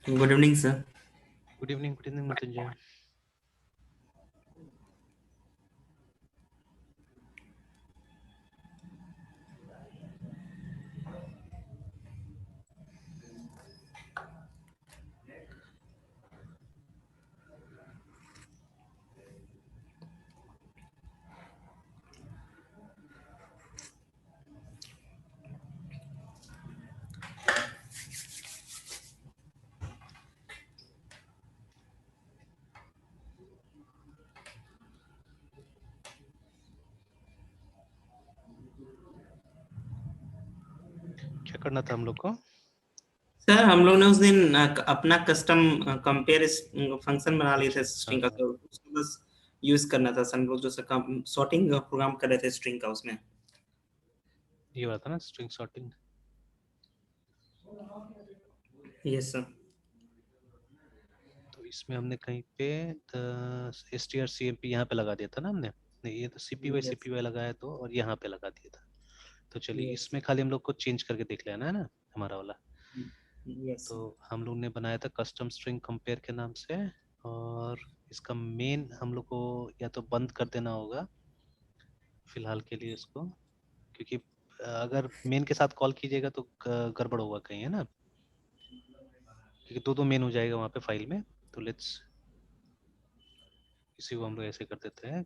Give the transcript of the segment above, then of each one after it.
Good evening sir. Good evening Mrityunjay. क्या करना था हम लोग को? सर हम लोग ने उस दिन अपना कस्टम कंपेयर फंक्शन बना लिए अच्छा थे हाँ स्ट्रिंग का, हाँ, तो उसको बस यूज करना था सर। हम लोग जो सॉर्टिंग प्रोग्राम कर रहे थे स्ट्रिंग का उसमें। ये बात है ना स्ट्रिंग सॉर्टिंग। Yes sir. तो इसमें हमने कहीं पे strcmp यहाँ पे लगा दिया था ना हमने। नहीं, ये तो यस cpy लगाया तो, और यहाँ पे लगा दिया था। तो चलिए यस इसमें खाली हम लोग को चेंज करके देख लेना है ना हमारा वाला। यस तो हम लोग ने बनाया था कस्टम स्ट्रिंग कंपेयर के नाम से, और इसका मेन हम लोग को या तो बंद कर देना होगा फिलहाल के लिए इसको, क्योंकि अगर मेन के साथ कॉल कीजिएगा तो गड़बड़ होगा कहीं, है ना, क्योंकि दो दो मेन हो जाएगा वहाँ पे फाइल में। तो लेट्स इसी को हम लोग ऐसे कर देते हैं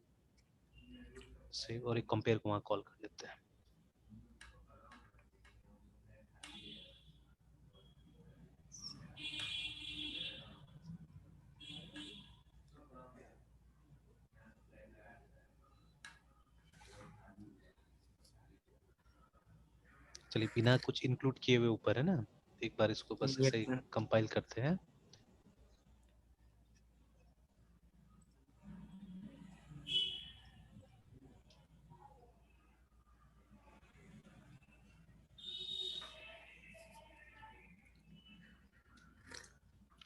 सेव, और एक कंपेयर को वहाँ कॉल कर लेते हैं। चलिए बिना कुछ इंक्लूड किए हुए ऊपर है ना, एक बार इसको बस यस ऐसे सर। कंपाइल करते हैं।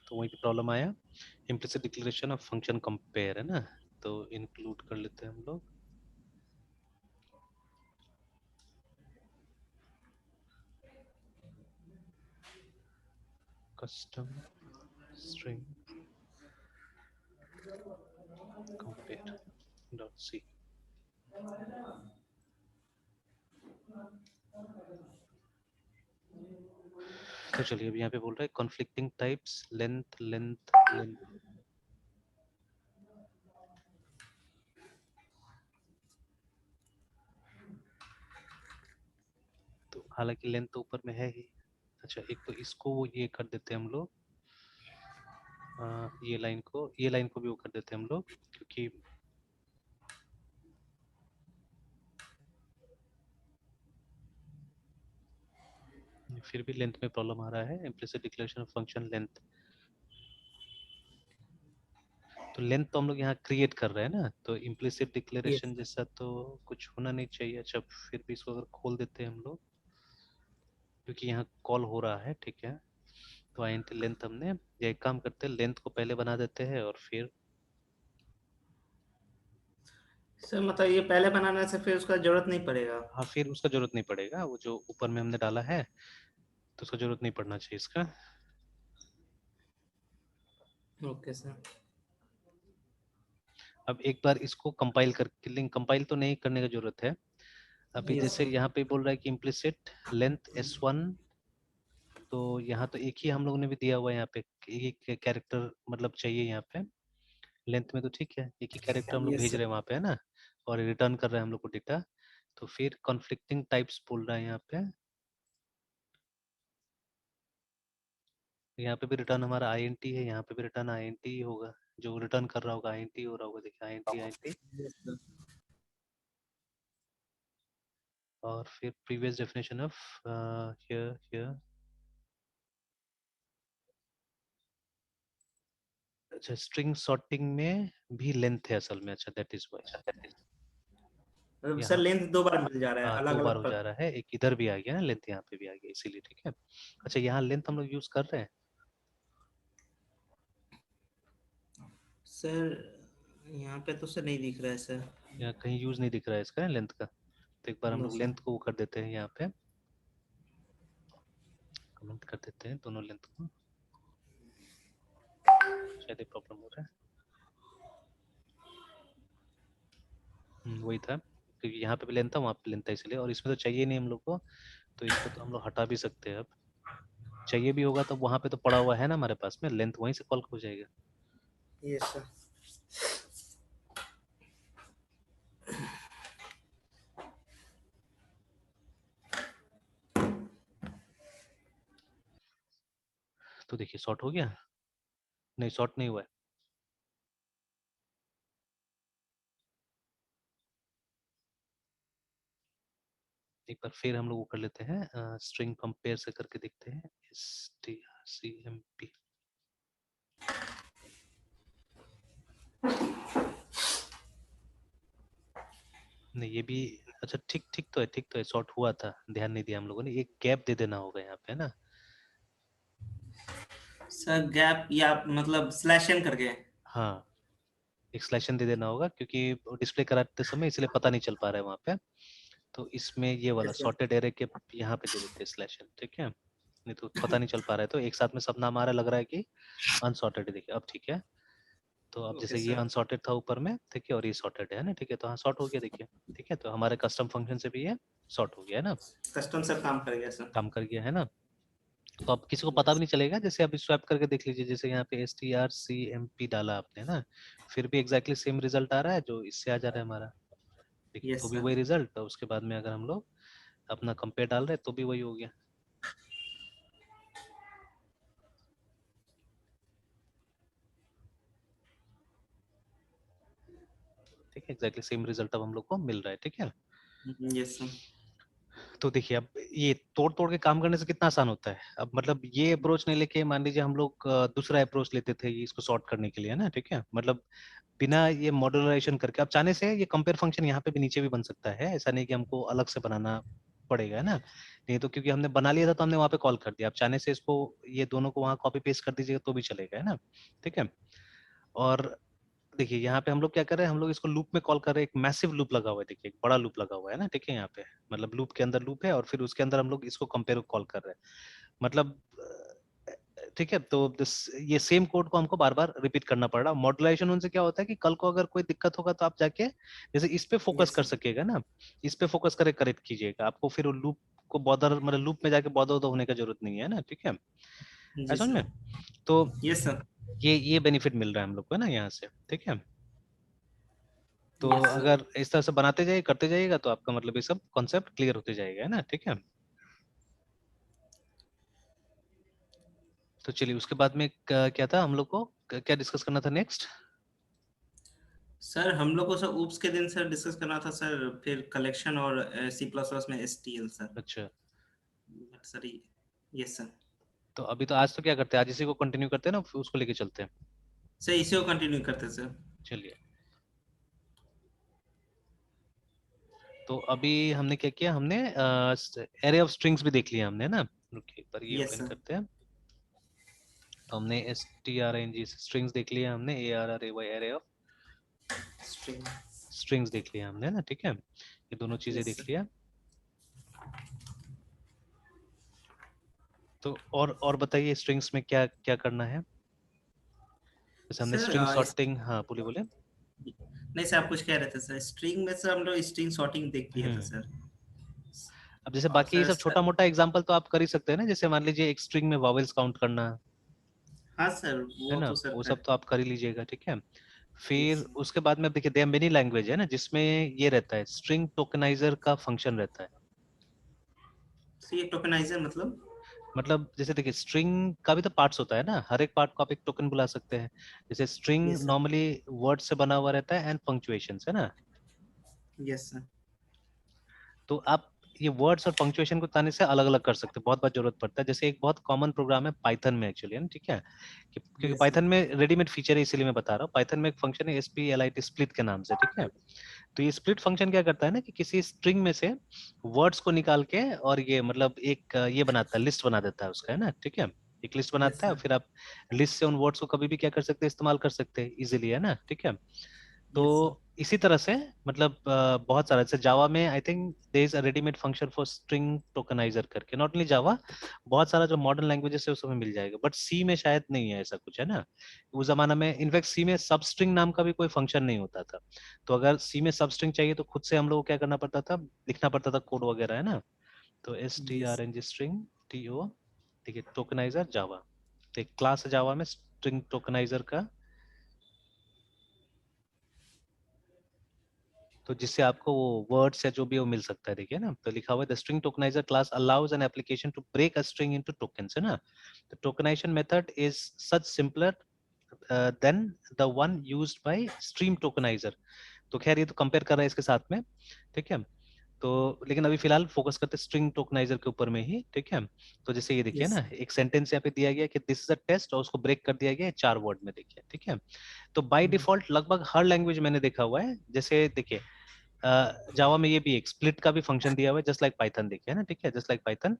तो वहीं पे प्रॉब्लम आया, implicit declaration of function compare, है ना, तो इंक्लूड कर लेते हैं हम लोग। Custom string compare dot C. तो चलिए अब यहाँ पे बोल रहा है conflicting types length length length. तो हालांकि लेंथ तो ऊपर में है ही। अच्छा, एक तो इसको वो ये कर देते हैं हम लोग, ये लाइन को भी वो कर देते हैं हम लोग, क्योंकि फिर भी लेंथ में प्रॉब्लम आ रहा है। Implicit declaration of function length, तो लेंथ तो हम लोग यहाँ क्रिएट कर रहे हैं ना, तो इम्प्लिसिट यस डिक्लेरेशन जैसा तो कुछ होना नहीं चाहिए। अच्छा, फिर भी इसको अगर खोल देते हैं हम लोग, क्योंकि यहाँ कॉल हो रहा है, ठीक है। तो इंट लेंथ हमने, ये एक काम करते हैं, लेंथ को पहले बना देते हैं और फिर सर, मतलब ये पहले बनाने से फिर उसका जरूरत नहीं पड़ेगा। हाँ, फिर उसका जरूरत नहीं पड़ेगा, वो जो ऊपर में हमने डाला है तो उसका जरूरत नहीं पड़ना चाहिए इसका। Okay sir. अब एक बार इसको कंपाइल करके, लिंक कंपाइल तो नहीं करने की जरूरत है अभी। यस जैसे सर। यहाँ पे बोल रहा है कि इम्प्लिसिट लेंथ S1, तो यहाँ तो एक ही हम लोगों ने भी दिया हुआ है, यहाँ पे एक ही कैरेक्टर मतलब चाहिए यहाँ पे लेंथ में, तो ठीक है, एक ही कैरेक्टर हम लोग यस भेज सर। रहे हैं वहाँ पे, है ना, और रिटर्न कर रहे हैं हम लोग को डेटा। तो फिर कॉन्फ्लिक्टिंग टाइप्स बोल रहा है यहाँ पे, यहाँ पे भी रिटर्न हमारा INT है, यहाँ पे भी रिटर्न INT ही होगा, जो रिटर्न कर रहा होगा INT हो रहा होगा, देखिए INT INT। Yes sir. और फिर previous definition of here here. अच्छा, स्ट्रिंग सॉर्टिंग में भी लेंथ है असल में, अच्छा दैट इज वाई मतलब सर यहाँ, लेंथ दो बार मिल जा रहा है हाँ, अलग दो बार अलग हो पर। जा रहा है, एक इधर भी आ गया ना लेंथ, यहाँ पे भी आ गया, इसीलिए ठीक है। अच्छा, यहाँ लेंथ हम लोग यूज कर रहे हैं सर यहाँ पे तो सर नहीं दिख रहा है सर। या कहीं यूज नहीं दिख रहा है इसका लेंथ का? तो एक बार हम नो लोग सर। लेंथ को वो कर देते हैं, यहाँ पे कमेंट कर देते हैं दोनों लेंथ को। शायद प्रॉब्लम हो रहा है। वही था, क्योंकि यहाँ पे भी लेंथ था, वहाँ पे लेंथ था, इसलिए। और इसमें तो चाहिए नहीं हम लोग को, तो इसको तो हम लोग हटा भी सकते हैं। अब चाहिए भी होगा तो वहाँ पे तो पड़ा हुआ है ना हमारे पास में, लेंथ वहीं से कॉल हो जाएगा। Yes sir. तो देखिए शॉर्ट हो गया, नहीं शॉर्ट नहीं हुआ है। एक बार फिर हम लोग वो कर लेते हैं, स्ट्रिंग कंपेयर से करके देखते हैं, strcmp। नहीं ये भी, अच्छा ठीक ठीक तो है, ठीक तो है, शॉर्ट हुआ था, ध्यान नहीं दिया हम लोगों ने। एक गैप दे देना होगा यहाँ पे, है ना। सर गैप या मतलब स्लैश एन करके? हाँ, एक स्लैशन दे देना होगा, क्योंकि डिस्प्ले कराते समय इसलिए पता नहीं चल पा रहा है वहाँ पे। तो इसमें ये वाला यस सर। सॉर्टेड एरे के यहाँ पे दे देते हैं स्लैशन, ठीक है। नहीं तो पता नहीं चल पा रहा है, तो एक साथ में सब नाम आ रहा है, लग रहा है कि अनसॉर्टेड है। देखिए अब ठीक है। तो अब ओके जैसे ये सर। अनसॉर्टेड था ऊपर में, ठीक है, और ये सॉर्टेड है ना, ठीक है, तो हाँ सॉर्ट हो गया, देखिए। ठीक है, तो हमारे कस्टम फंक्शन से भी ये सॉर्ट हो गया है ना, कस्टम सर काम कर गया सर। काम कर गया है ना। तो अब किसी को पता भी यस। नहीं चलेगा, जैसे अभी स्वैप करके देख लीजिए, जैसे यहाँ पे strcmp डाला आपने ना, फिर भी एग्जैक्टली सेम रिजल्ट आ रहा है जो इससे आ जा रहा है हमारा। देखिए तो यस भी सर। वही रिजल्ट, तो उसके बाद में अगर हम लोग अपना कंपेयर डाल रहे हैं तो भी वही हो गया। ठीक है, एग्जैक्टली सेम रिजल्ट अब हम लोग को मिल रहा है, ठीक है। Yes sir. तो देखिए अब ये तोड़ तोड़ के काम करने से कितना आसान होता है। अब मतलब ये अप्रोच नहीं लेके मान लीजिए हम लोग दूसरा अप्रोच लेते थे ये इसको सॉर्ट करने के लिए, है ना, ठीक है। मतलब बिना ये मॉड्यूलराइजेशन करके, अब चाहने से ये कंपेयर फंक्शन यहाँ पे भी नीचे भी बन सकता है, ऐसा नहीं कि हमको अलग से बनाना पड़ेगा, है ना। नहीं तो क्योंकि हमने बना लिया था तो हमने वहाँ पे कॉल कर दिया, अब चाहने से इसको ये दोनों को वहाँ कॉपी पेस्ट कर दीजिएगा तो भी चलेगा, है ना, ठीक है। और देखिए यहाँ पे हम लोग क्या कर रहे हैं, हम लोग इसको लूप में कॉल कर रहे हैं, एक मैसिव लूप लगा हुआ है, देखिए एक बड़ा लूप लगा हुआ है ना, ठीक है। यहाँ पे मतलब लूप के अंदर लूप है और फिर उसके अंदर हम लोग इसको कंपेयर कॉल कर रहे हैं, मतलब ठीक है। तो ये सेम कोड को हमको बार बार रिपीट करना पड़ रहा है। मॉड्यूलाइजेशन उनसे क्या होता है कि कल को अगर कोई दिक्कत होगा तो आप जाके जैसे इस पे फोकस यस कर सर। सकेगा ना, इस पे फोकस करे करेक्ट कीजिएगा, आपको फिर लूप को बॉदर मतलब लूप में जाके बॉदर होने का जरूरत नहीं है ना, ठीक है। जी ऐसा समझ में। सर। तो यस सर। ये बेनिफिट मिल रहा है हम लोग को, है ना, यहाँ से, ठीक है। तो यस सर। अगर इस तरह से बनाते जाइए करते जाइएगा तो आपका मतलब ये सब कॉन्सेप्ट क्लियर होते जाएगा, है ना, ठीक है। तो चलिए उसके बाद में क्या था हम लोग को, क्या डिस्कस करना था नेक्स्ट। सर हम लोग को सर ऊप्स के दिन सर डिस्कस करना था सर, फिर कलेक्शन और सी प्लस प्लस में एसटीएल सर। अच्छा, बट सर यस सर। तो अभी तो आज तो क्या करते हैं, आज इसी को कंटिन्यू करते हैं ना, फिर उसको लेके चलते हैं। सर इसी को कंटिन्यू करते सर। चलिए, तो अभी हमने क्या किया, हमने एरे ऑफ स्ट्रिंग्स भी देख लिया हमने, है ना। रुकिए एक बार ये यस ओपन सर। करते हैं। तो हमने strng स्ट्रिंग्स देख लिया हमने, ARRAY array of string. Strings देख लिया हमने ना, ठीक है, ये दोनों चीजें यस देख सर। लिया। तो और बताइए स्ट्रिंग्स में क्या क्या करना है। जैसे हमने सर स्ट्रिंग सॉर्टिंग, हाँ बोलिए बोलिए। नहीं सर, आप कुछ कह रहे थे सर। स्ट्रिंग में सर हम लोग स्ट्रिंग सॉर्टिंग देख लिया था हम्म सर। अब जैसे और बाकी ये सर सब छोटा मोटा एग्जांपल तो आप कर ही सकते हैं ना, जैसे मान लीजिए एक स्ट्रिंग में वॉवेल्स काउंट करना, हाँ सर है वो ना, तो सर वो सब कर। तो आप कर ही लीजिएगा, ठीक है। यस फिर सर। उसके बाद में अब देखिए देयर मेनी लैंग्वेज है ना, जिसमें ये रहता है स्ट्रिंग टोकनाइजर का फंक्शन रहता है। तो ये टोकनाइजर मतलब? मतलब जैसे देखिए स्ट्रिंग का भी तो पार्ट्स होता है ना, हर एक पार्ट को आप एक टोकन बुला सकते हैं। जैसे string yes sir. Normally word से बना हुआ रहता है एंड पंक्चुएशन, है ना। Yes sir. तो आप ये वर्ड्स और पंक्चुएशन को ताने से अलग अलग कर सकते हैं, बहुत बार जरूरत पड़ता है। जैसे एक बहुत कॉमन प्रोग्राम है पाइथन में एक्चुअली, है ना, ठीक है। क्योंकि यस सर। पाइथन में रेडीमेड फीचर है इसीलिए मैं बता रहा हूँ। पाइथन में एक फंक्शन है split स्प्लिट के नाम से, ठीक है। तो ये स्प्लिट फंक्शन क्या करता है ना कि किसी स्ट्रिंग में से वर्ड्स को निकाल के और ये मतलब एक ये बनाता है, लिस्ट बना देता है उसका, है ना, ठीक है। एक लिस्ट यस बनाता है और सर। फिर आप लिस्ट से उन वर्ड्स को कभी भी क्या कर सकते हैं, इस्तेमाल कर सकते हैं इजीली, है ना, ठीक है। तो यस सर। इसी तरह से मतलब बहुत सारा, जैसे जावा में I think there is a readymade function for string tokenizer करके, नॉट ओनली जावा, बहुत सारा जो मॉडर्न लैंग्वेजेस है उसमें मिल जाएगा, बट सी में शायद नहीं है ऐसा कुछ, है ना। उस जमाना में इनफैक्ट सी में सब स्ट्रिंग नाम का भी कोई फंक्शन नहीं होता था। तो अगर सी में सब स्ट्रिंग चाहिए तो खुद से हम लोग को क्या करना पड़ता था, लिखना पड़ता था कोड वगैरह, है ना। तो S T yes R N G string T O, ठीक है, टोकनाइजर जावा, तो एक क्लास है जावा में स्ट्रिंग टोकनाइजर का, तो जिससे आपको वो वर्ड्स या जो भी वो मिल सकता है, देखिए ना, तो लिखा हुआ है the string tokenizer class allows an application to break a string into tokens, है ना। The tokenization method is such simpler than the one used by stream tokenizer. तो खैर ये तो कंपेयर कर रहा है इसके साथ में, ठीक है। तो लेकिन अभी फिलहाल फोकस करते हैं स्ट्रिंग टोकनाइजर के ऊपर में ही, ठीक है। तो जैसे ये देखिए यस ना, एक सेंटेंस यहाँ पे दिया गया कि दिस इज अ टेस्ट, और उसको ब्रेक कर दिया गया है 4 वर्ड में, देखिए, ठीक है। तो बाय डिफॉल्ट लगभग हर लैंग्वेज मैंने देखा हुआ है, जैसे देखिए जावा में ये भी एक स्प्लिट का भी फंक्शन दिया हुआ है, जस्ट लाइक पाइथन, देखिए ना, ठीक है, जस्ट लाइक पाइथन।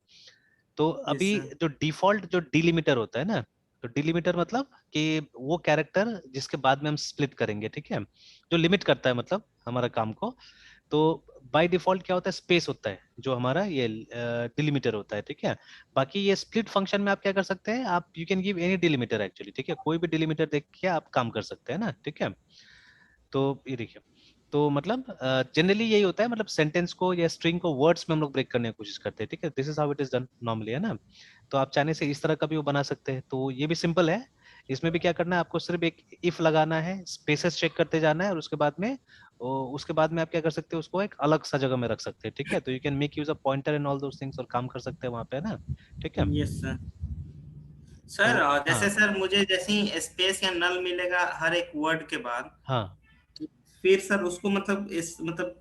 तो यस अभी जो डिफॉल्ट जो डिलिमिटर होता है ना, तो डिलिमिटर मतलब कि वो कैरेक्टर जिसके बाद में हम स्प्लिट करेंगे, ठीक है, जो लिमिट करता है मतलब हमारा काम को। तो बाय डिफॉल्ट क्या होता है, स्पेस होता है जो हमारा ये डिलिमिटर होता है, ठीक है। बाकी ये स्प्लिट फंक्शन में आप क्या कर सकते हैं, आप you can give any delimiter actually, ठीक है, कोई भी डिलिमिटर देख के आप काम कर सकते हैं ना, ठीक है। तो ये देखिए, तो मतलब जनरली यही होता है, मतलब सेंटेंस को या स्ट्रिंग को वर्ड्स में हम लोग ब्रेक करने की कोशिश करते हैं, ठीक है, this is how it is done normally, है ना। तो आप चाहने से इस तरह का भी वो बना सकते हैं, तो ये भी सिंपल है। इसमें भी क्या करना है, आपको सिर्फ एक इफ लगाना है, स्पेसेस चेक करते जाना है, और उसके बाद में आप क्या कर सकते हैं, उसको एक अलग सा जगह में रख सकते हैं, ठीक है। तो you can make use of pointer and all those things, और काम कर सकते हैं वहां पे, है ना, ठीक है। Yes sir. तो सर जैसे हाँ, सर मुझे जैसे ही स्पेस या नल मिलेगा हर एक वर्ड के बाद, हाँ, तो फिर सर उसको मतलब इस मतलब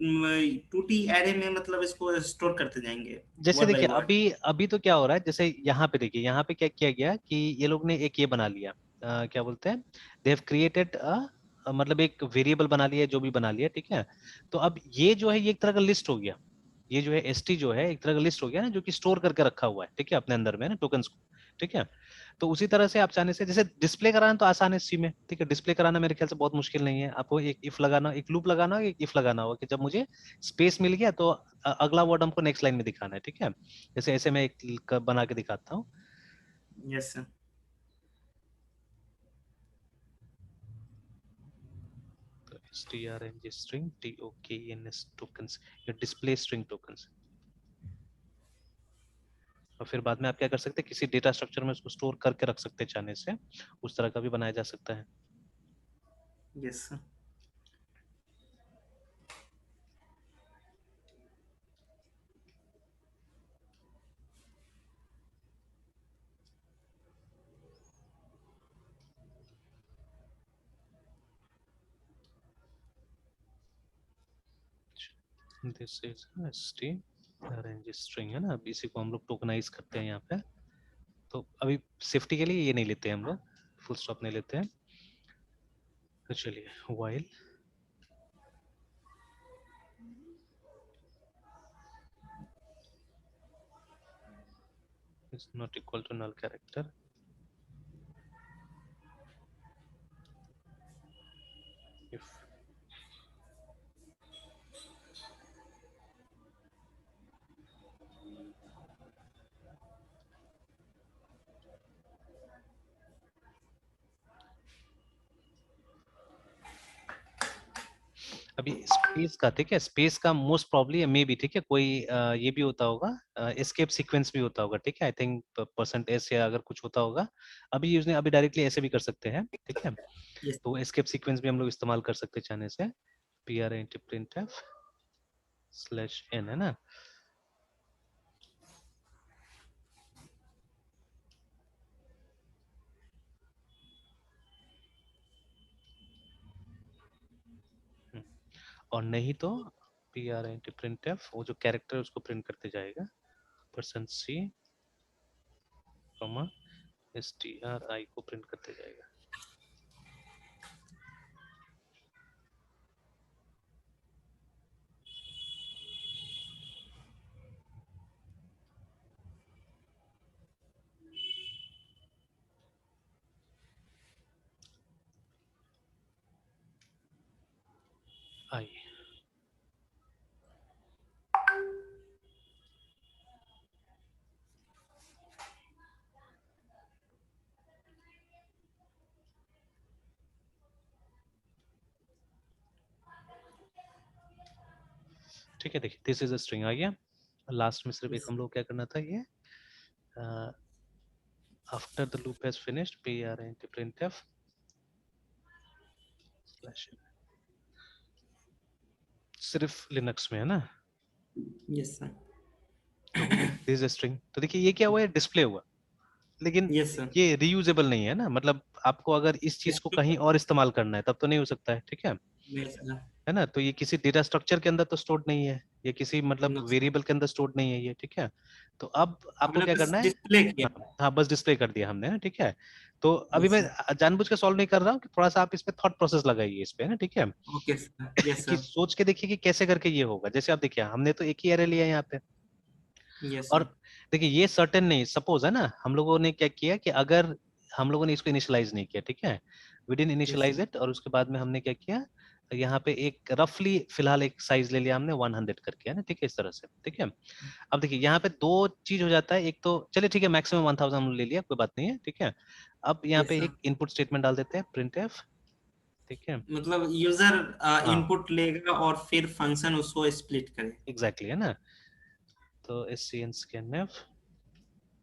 2T एरे में मतलब इसको स्टोर करते जाएंगे जैसे वर्ड बाय देखिए वर्ड। अभी अभी तो क्या हो रहा है, जैसे यहाँ पे देखिए, यहाँ पे क्या किया गया कि ये लोग ने एक ये बना लिया, क्या बोलते हैं, दे हैव क्रिएटेड मतलब एक वेरिएबल बना लिया, जो भी बना लिया, ठीक है। तो अब ये जो है, ये एक तरह का लिस्ट हो गया, ये जो है एसटी जो है एक तरह का लिस्ट हो गया ना, जो कि स्टोर करके रखा हुआ है, ठीक है, अपने अंदर में ना टोकन्स को, ठीक है। तो उसी तरह से आप चाहने से, जैसे डिस्प्ले कराना तो आसान है सी में, ठीक है, डिस्प्ले कराना मेरे ख्याल से बहुत मुश्किल नहीं है, आपको एक इफ लगाना, एक लूप लगाना होगा, एक इफ लगाना होगा कि जब मुझे स्पेस मिल गया तो अगला वर्ड हमको नेक्स्ट लाइन में दिखाना है, ठीक है। जैसे ऐसे मैं एक बना के दिखाता हूँ। Yes sir. तो strng string tokens tokens, ये डिस्प्ले स्ट्रिंग टोकन्स, और फिर बाद में आप क्या कर सकते हैं, किसी डेटा स्ट्रक्चर में उसको स्टोर करके रख सकते हैं चाहने से, उस तरह का भी बनाया जा सकता है। Yes sir. This is string string, है ना, अब इसी को हम लोग टोकनाइज करते हैं यहाँ पे। तो अभी सेफ्टी के लिए ये नहीं लेते हैं हम लोग, फुल स्टॉप नहीं लेते हैं। तो चलिए, while is not equal to null character, if अभी स्पेस का, ठीक है, स्पेस का मोस्ट प्रॉब्ली मे बी, ठीक है, कोई ये भी होता होगा, एस्केप सीक्वेंस भी होता होगा, ठीक है, आई थिंक परसेंट एस या अगर कुछ होता होगा। अभी यूज ने अभी डायरेक्टली ऐसे भी कर सकते हैं, ठीक है। यस तो एस्केप सीक्वेंस भी हम लोग इस्तेमाल कर सकते हैं चाहने से, P R print F slash N, है ना। हम्म, और नहीं तो पी आर प्रिंट एफ, वो जो कैरेक्टर है उसको प्रिंट करते जाएगा, percent C comma S T R I को प्रिंट करते जाएगा। आई। ठीक है, देखिए दिस इज अ स्ट्रिंग आ गया। लास्ट में सिर्फ एक Yes. हम लोग क्या करना था, ये after the loop has finished printf slash, सिर्फ लिनक्स में है ना, Yes sir. तो दिस इज अ स्ट्रिंग। तो देखिए ये क्या हुआ, है डिस्प्ले हुआ, लेकिन Yes sir. ये रीयूजेबल नहीं है ना, मतलब आपको अगर इस चीज Yes. को कहीं और इस्तेमाल करना है तब तो नहीं हो सकता है, ठीक Yes sir. है ना। तो ये किसी डेटा स्ट्रक्चर के अंदर तो स्टोर्ड नहीं है, ये किसी मतलब No sir. वेरिएबल के अंदर स्टोर्ड नहीं है ये, ठीक है। तो अब आपको हमने क्या बस करना है, डिस्प्ले किया। हाँ हाँ, बस डिस्प्ले कर दिया हमने ना, ठीक है। तो अभी Yes मैं sir. जानबूझ के सॉल्व नहीं कर रहा हूँ कि थोड़ा सा आप इस पे थॉट प्रोसेस लगाइए इस पे ना, ठीक है। Okay sir. Yes कि sir. सोच के देखिए कि कैसे करके ये होगा। जैसे आप देखिए हमने तो एक ही एरे लिया है यहाँ पे, Yes और sir. देखिए ये सर्टेन नहीं, सपोज है ना, हम लोगों ने क्या किया कि अगर हम लोगों ने इसको इनिशियलाइज नहीं किया, ठीक है, we didn't Yes sir. Initialize it, और उसके बाद में हमने क्या किया, यहाँ पे एक रफली फिलहाल एक साइज ले लिया हमने 100 करके, है ना, ठीक है, इस तरह से, ठीक है। अब देखिए यहाँ पे दो चीज हो जाता है, एक तो चलिए ठीक है मैक्सिमम 1000 हम ले लिया, कोई बात नहीं है, ठीक है। अब यहाँ Yes पे sir. एक इनपुट स्टेटमेंट डाल देते हैं printf, ठीक है। मतलब यूजर हाँ इनपुट लेगा और फिर फंक्शन उसको स्प्लिट करे। एग्जैक्टली, है ना। तो scn scanf,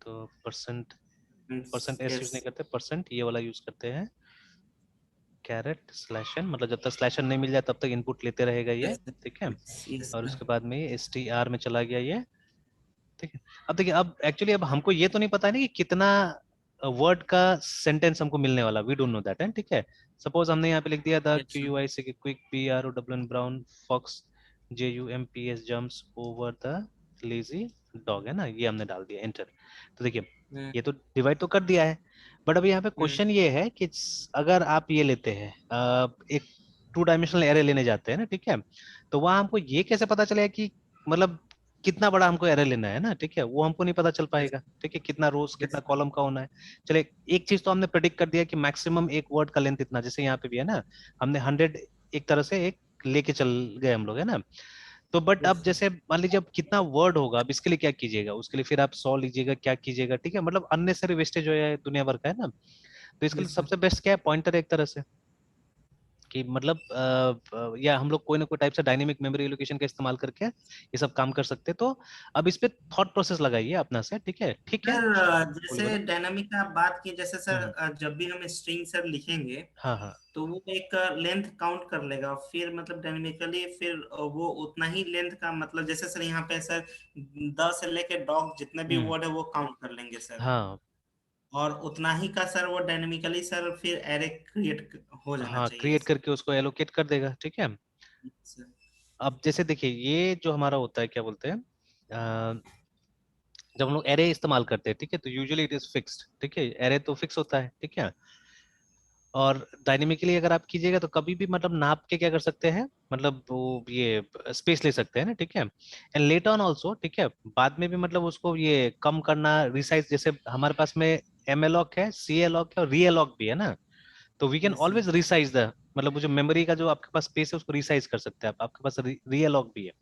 तो परसेंट, परसेंट एस यूज नहीं Yes. करते, परसेंट ये वाला यूज करते हैं, कैरेट स्लैश एन, मतलब जब तक स्लैश एन नहीं मिल जाए तब तक इनपुट लेते रहेगा ये, Yes sir. ठीक है। Yes और sir. उसके बाद में ये एस टी आर में चला गया ये, ठीक है। अब देखिए अब एक्चुअली अब हमको ये तो नहीं पता है ना कि कितना वर्ड का सेंटेंस हमको मिलने वाला, वी डोंट नो दैट है, ठीक है। सपोज हमने यहाँ पे लिख दिया था Yes Q sir. U I C quick B R O W N brown fox J U M P S jumps over the lazy dog, है ना, ये हमने डाल दिया एंटर। तो देखिए Hmm. ये तो डिवाइड तो कर दिया है, बट अभी यहाँ पे Hmm. क्वेश्चन ये है कि अगर आप ये लेते हैं एक टू डायमेंशनल एरे लेने जाते हैं ना, ठीक है, तो वहां हमको ये कैसे पता चलेगा कि मतलब कितना बड़ा हमको एरे लेना है ना, ठीक है, वो हमको नहीं पता चल Yes. पाएगा, ठीक है, कितना रोज Yes कितना sir. कॉलम का होना है। चले एक चीज तो हमने प्रेडिक्ट कर दिया कि मैक्सिमम एक वर्ड का लेंथ इतना, जैसे यहाँ पे भी है ना, हमने 100 एक तरह से एक लेके चल गए हम लोग, है ना। तो बट अब Yes sir. जैसे मान लीजिए अब कितना वर्ड होगा, अब इसके लिए क्या कीजिएगा, उसके लिए फिर आप 100 लीजिएगा, क्या कीजिएगा, ठीक है, मतलब अननेसेसरी वेस्टेज हो जाए दुनिया भर का, है ना। तो इसके लिए Yes sir. सबसे बेस्ट क्या है, पॉइंटर एक तरह से, कि मतलब या हम लोग कोई ना कोई टाइप से डायनेमिक मेमोरी एलोकेशन का इस्तेमाल करके ये सब काम कर सकते हैं। तो अब इस पे थॉट प्रोसेस लगाइए अपना से, ठीक है, ठीक है। सर बोले जैसे बोले। डायनामिक का आप बात की, जैसे सर हम्म, जब भी हम स्ट्रिंग सर लिखेंगे हाँ हाँ। तो वो एक लेंथ काउंट कर लेगा, फिर मतलब डायनेमिकली फिर वो उतना ही लेंथ का, मतलब जैसे सर यहाँ पे सर 10 से लेके डॉग जितने भी हम्म, वर्ड है वो काउंट कर लेंगे सर, हाँ और उतना ही का सर वो डायनेमिकली सर फिर एरे क्रिएट हो जाना हाँ, चाहिए क्रिएट सर। करके उसको एलोकेट कर देगा, ठीक है। सर अब जैसे देखिए ये जो हमारा होता है क्या बोलते हैं, जब हम लोग एरे इस्तेमाल करते हैं, ठीक है, तो यूजुअली इट इज फिक्स्ड, ठीक है, एरे तो फिक्स होता है, ठीक है। और डायनेमिकली अगर आप कीजिएगा तो कभी भी मतलब नाप के क्या कर सकते हैं, मतलब वो ये स्पेस ले सकते हैं ना, ठीक है। एंड लेटर ऑन ऑल्सो, ठीक है, बाद में भी मतलब उसको ये कम करना, रिसाइज, जैसे हमारे पास में एम एलॉक है, सी एलॉक है और री एलॉक भी है ना, तो we can yes sir. Always resize the, मतलब वो जो मेमोरी का जो आपके पास स्पेस है उसको रिसाइज कर सकते हैं आप, आपके पास रीअलॉक भी है,